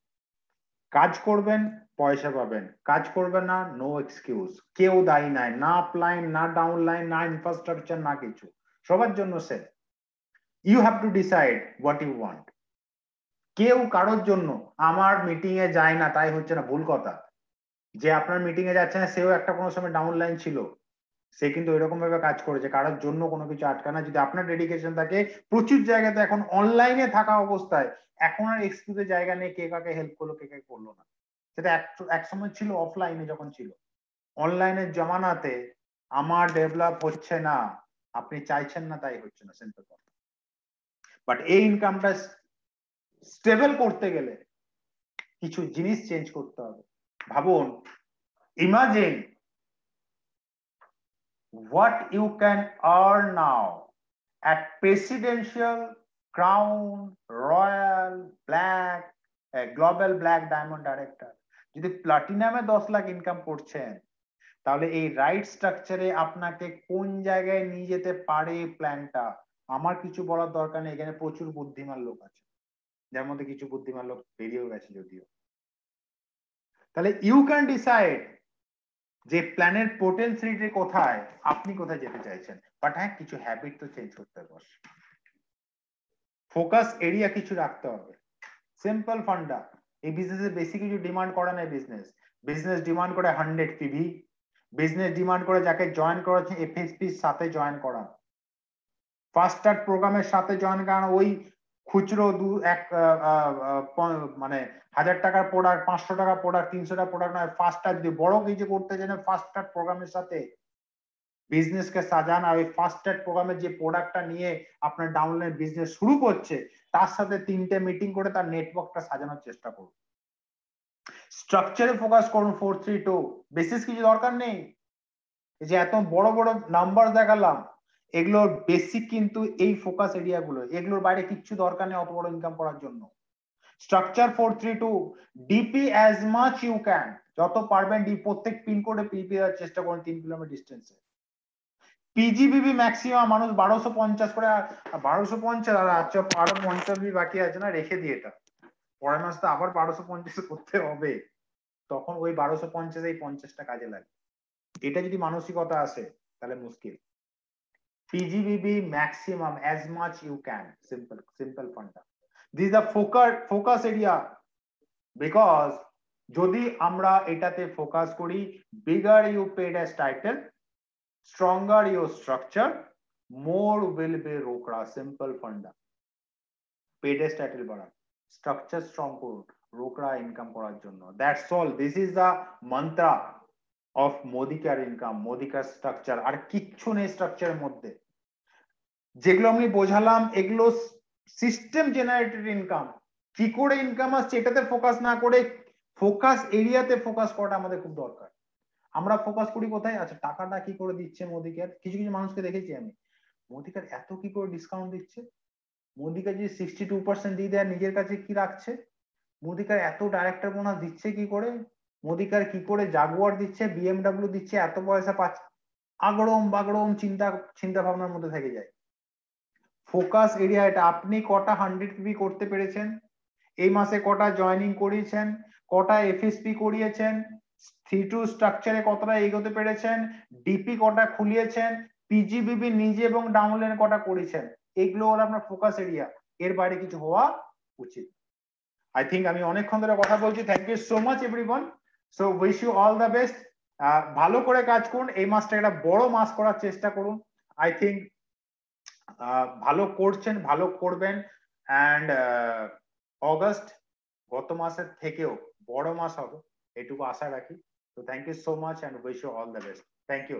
কাজ করবেন পয়সা পাবেন, কাজ করবেন না নো এক্সকিউজ, কেউ দায়ী নাই, না আপলাইন, না ডাউনলাইন, না ইনফ্রাস্ট্রাকচার, না কিছু, সবার জন্য same. You have to decide what you want. কেউ কারোর জন্য আমার মিটিং এ যায় না তাই হচ্ছে না, ভুল কথা। যে আপনার মিটিং এ যাচ্ছে না সেও একটা কোনো সময় ডাউনলাইন ছিল, সে কিন্তু এরকম ভাবে কাজ করেছে, কারোর জন্য কোনো কিছু আটকা না। যদি আপনার ডেডিকেশন থাকে, প্রচুর জায়গাতে এখন অনলাইনে থাকা অবস্থায় এখন আর এক্সকিউজের জায়গা নেই কে কাকে হেল্প করলো কে কাকে করলো না। সেটা এক সময় ছিল অফলাইনে, যখন ছিল অনলাইনের জমানাতে আমার ডেভেলপ হচ্ছে না, আপনি চাইছেন না তাই হচ্ছে না, সিম্পল কথা। বাট এই ইনকামটা স্টেবল করতে গেলে কিছু জিনিস চেঞ্জ করতে হবে। ভাবুন, imagine what you can earn now at presidential, crown, royal, black, global black diamond director। যদি প্লাটিনামে 10 লাখ ইনকাম করছেন, তাহলে এই রাইট স্ট্রাকচারে আপনাকে কোন জায়গায় নিয়ে যেতে পারে প্ল্যানটা, আমার কিছু বলার দরকার নেই, এখানে প্রচুর বুদ্ধিমান লোক আছে, যার মধ্যে কিছু বুদ্ধিমান লোক বেরিয়েও গেছে যদিও। তাহলে ইউ ক্যান ডিসাইড যে প্ল্যানের পোটেনসিয়ালিটি কোথায়, আপনি কোথায় যেতে চাইছেন। বাট হ্যাঁ, কিছু হ্যাবিট তো চেঞ্জ করতে হবে, ফোকাস এরিয়া কিছু রাখতে হবে। সিম্পল ফান্ডা, এই বিজনেসে বেশি কিছু ডিমান্ড করে না। বিজনেস ডিমান্ড করে 100 পিভি, বিজনেস ডিমান্ড করে যাকে জয়েন করাচ্ছে এফএসপির সাথে জয়েন করা, ফাস্ট স্টার্ট প্রোগ্রামের সাথে জয়েন করা। ওই খুচরো মানে 1000 টাকার প্রোডাক্ট, 500 টাকা প্রোডাক্ট, 300 টাকা প্রোডাক্ট নয়, ফাস্ট স্টার্ট যদি বড় কিছু করতে চান ফাস্ট স্টার্ট প্রোগ্রামের সাথে বিজনেসকে সাজান। আর ওই ফাস্ট স্টার্ট প্রোগ্রামের যে প্রোডাক্টটা নিয়ে আপনার ডাউনলাইন বিজনেস শুরু করছে তার সাথে 3টে মিটিং করে তার নেটওয়ার্কটা সাজানোর চেষ্টা করুন। স্ট্রাকচারে ফোকাস করুন 4-3-2, বেসিস কিছু দরকার নেই। যে এত বড় বড় নাম্বার দেখালাম, এগুলোর বেসিক কিন্তু এই ফোকাস এরিয়া গুলো, এগুলোর বাইরে কিচ্ছু দরকার নেই অত বড় ইনকাম করার জন্য। Structure 4-3-2, DP as much you can, যত পারবেন প্রত্যেক পিনকোডে পিপি দেওয়ার চেষ্টা করুন 3 কিলোমিটার ডিস্টেন্সে। পিজিবিবি ম্যাক্সিমাম মানুষ 1250 করে, 1250 আর আচ্ছা আরো 50 বাকি আছে না, রেখে দিয়ে এটা পরের মাসে আবার 1250 করতে হবে, তখন ওই 1250 এই 50টা কাজে লাগে। এটা যদি মানসিকতা আসে তাহলে মুশকিল। পিজিবিবি maximum as much you can, simple funda, these are focus area, because যদি আমরা এটাতে ফোকাস করি, bigger you paid as title, stronger your structure, more will be রোকড়া, simple funda। paid as title বাড়ান, structure strong করুন রোকড়া income করার জন্য, that's all, this is the mantra of Modicare income, Modicare structure. আর কিচ্ছু নেই স্ট্রাকচারের মধ্যে, যেগুলো আমি বোঝালাম এগুলো সিস্টেম জেনারেটেড ইনকাম। কি করে ইনকাম আসছে এটাতে ফোকাস না করে ফোকাস এরিয়াতে ফোকাস করাটা আমাদের খুব দরকার। আমরা ফোকাস করি কোথায়, আচ্ছা টাকাটা কি করে দিচ্ছে মোদিকার, কিছু কিছু মানুষকে দেখেছি আমি, মোদিকার এত কি করে ডিসকাউন্ট দিচ্ছে, মোদিকার যদি 62% দিয়ে দেয় নিজের কাছে কি রাখছে, মোদিকার এত ডাইরেক্টর বোনাস দিচ্ছে কি করে, মোদিকার কি করে জাগুয়ার দিচ্ছে, বিএমডব্লিউ দিচ্ছে, এত পয়সা পাচ্ছে, আগড়ম বাগড়ম চিন্তা ভাবনার মধ্যে থেকে যায়। ফোকাস এরিয়া এটা, আপনি কটা 100 পিপি করতে পেরেছেন, এই মাসে কটা জয়েনিং করিয়েছেন, কটা এফএসপি করিয়েছেন, C2 স্ট্রাকচারে কতটা এগোতে পেরেছেন, ডিপি কটা খুলিয়েছেন, পিজিবিবি নিজে এবং ডাউনলাইন কটা করেছেন, এগুলো হলো আপনার ফোকাস এরিয়া, এর বাইরে কিছু হওয়া উচিত। আই থিঙ্ক আমি অনেকক্ষণ ধরে কথা বলছি। Thank you so much everyone, so wish you all the best. ভালো করে কাজ করুন, এই মাসটা একটা বড় মাস করার চেষ্টা করুন। আই থিঙ্ক ভালো করছেন, ভালো করবেন। অ্যান্ড অগস্ট গত মাসের থেকেও বড় মাস হবে এটুকু আশা রাখি। তো thank you so much and wish you all the best. Thank you.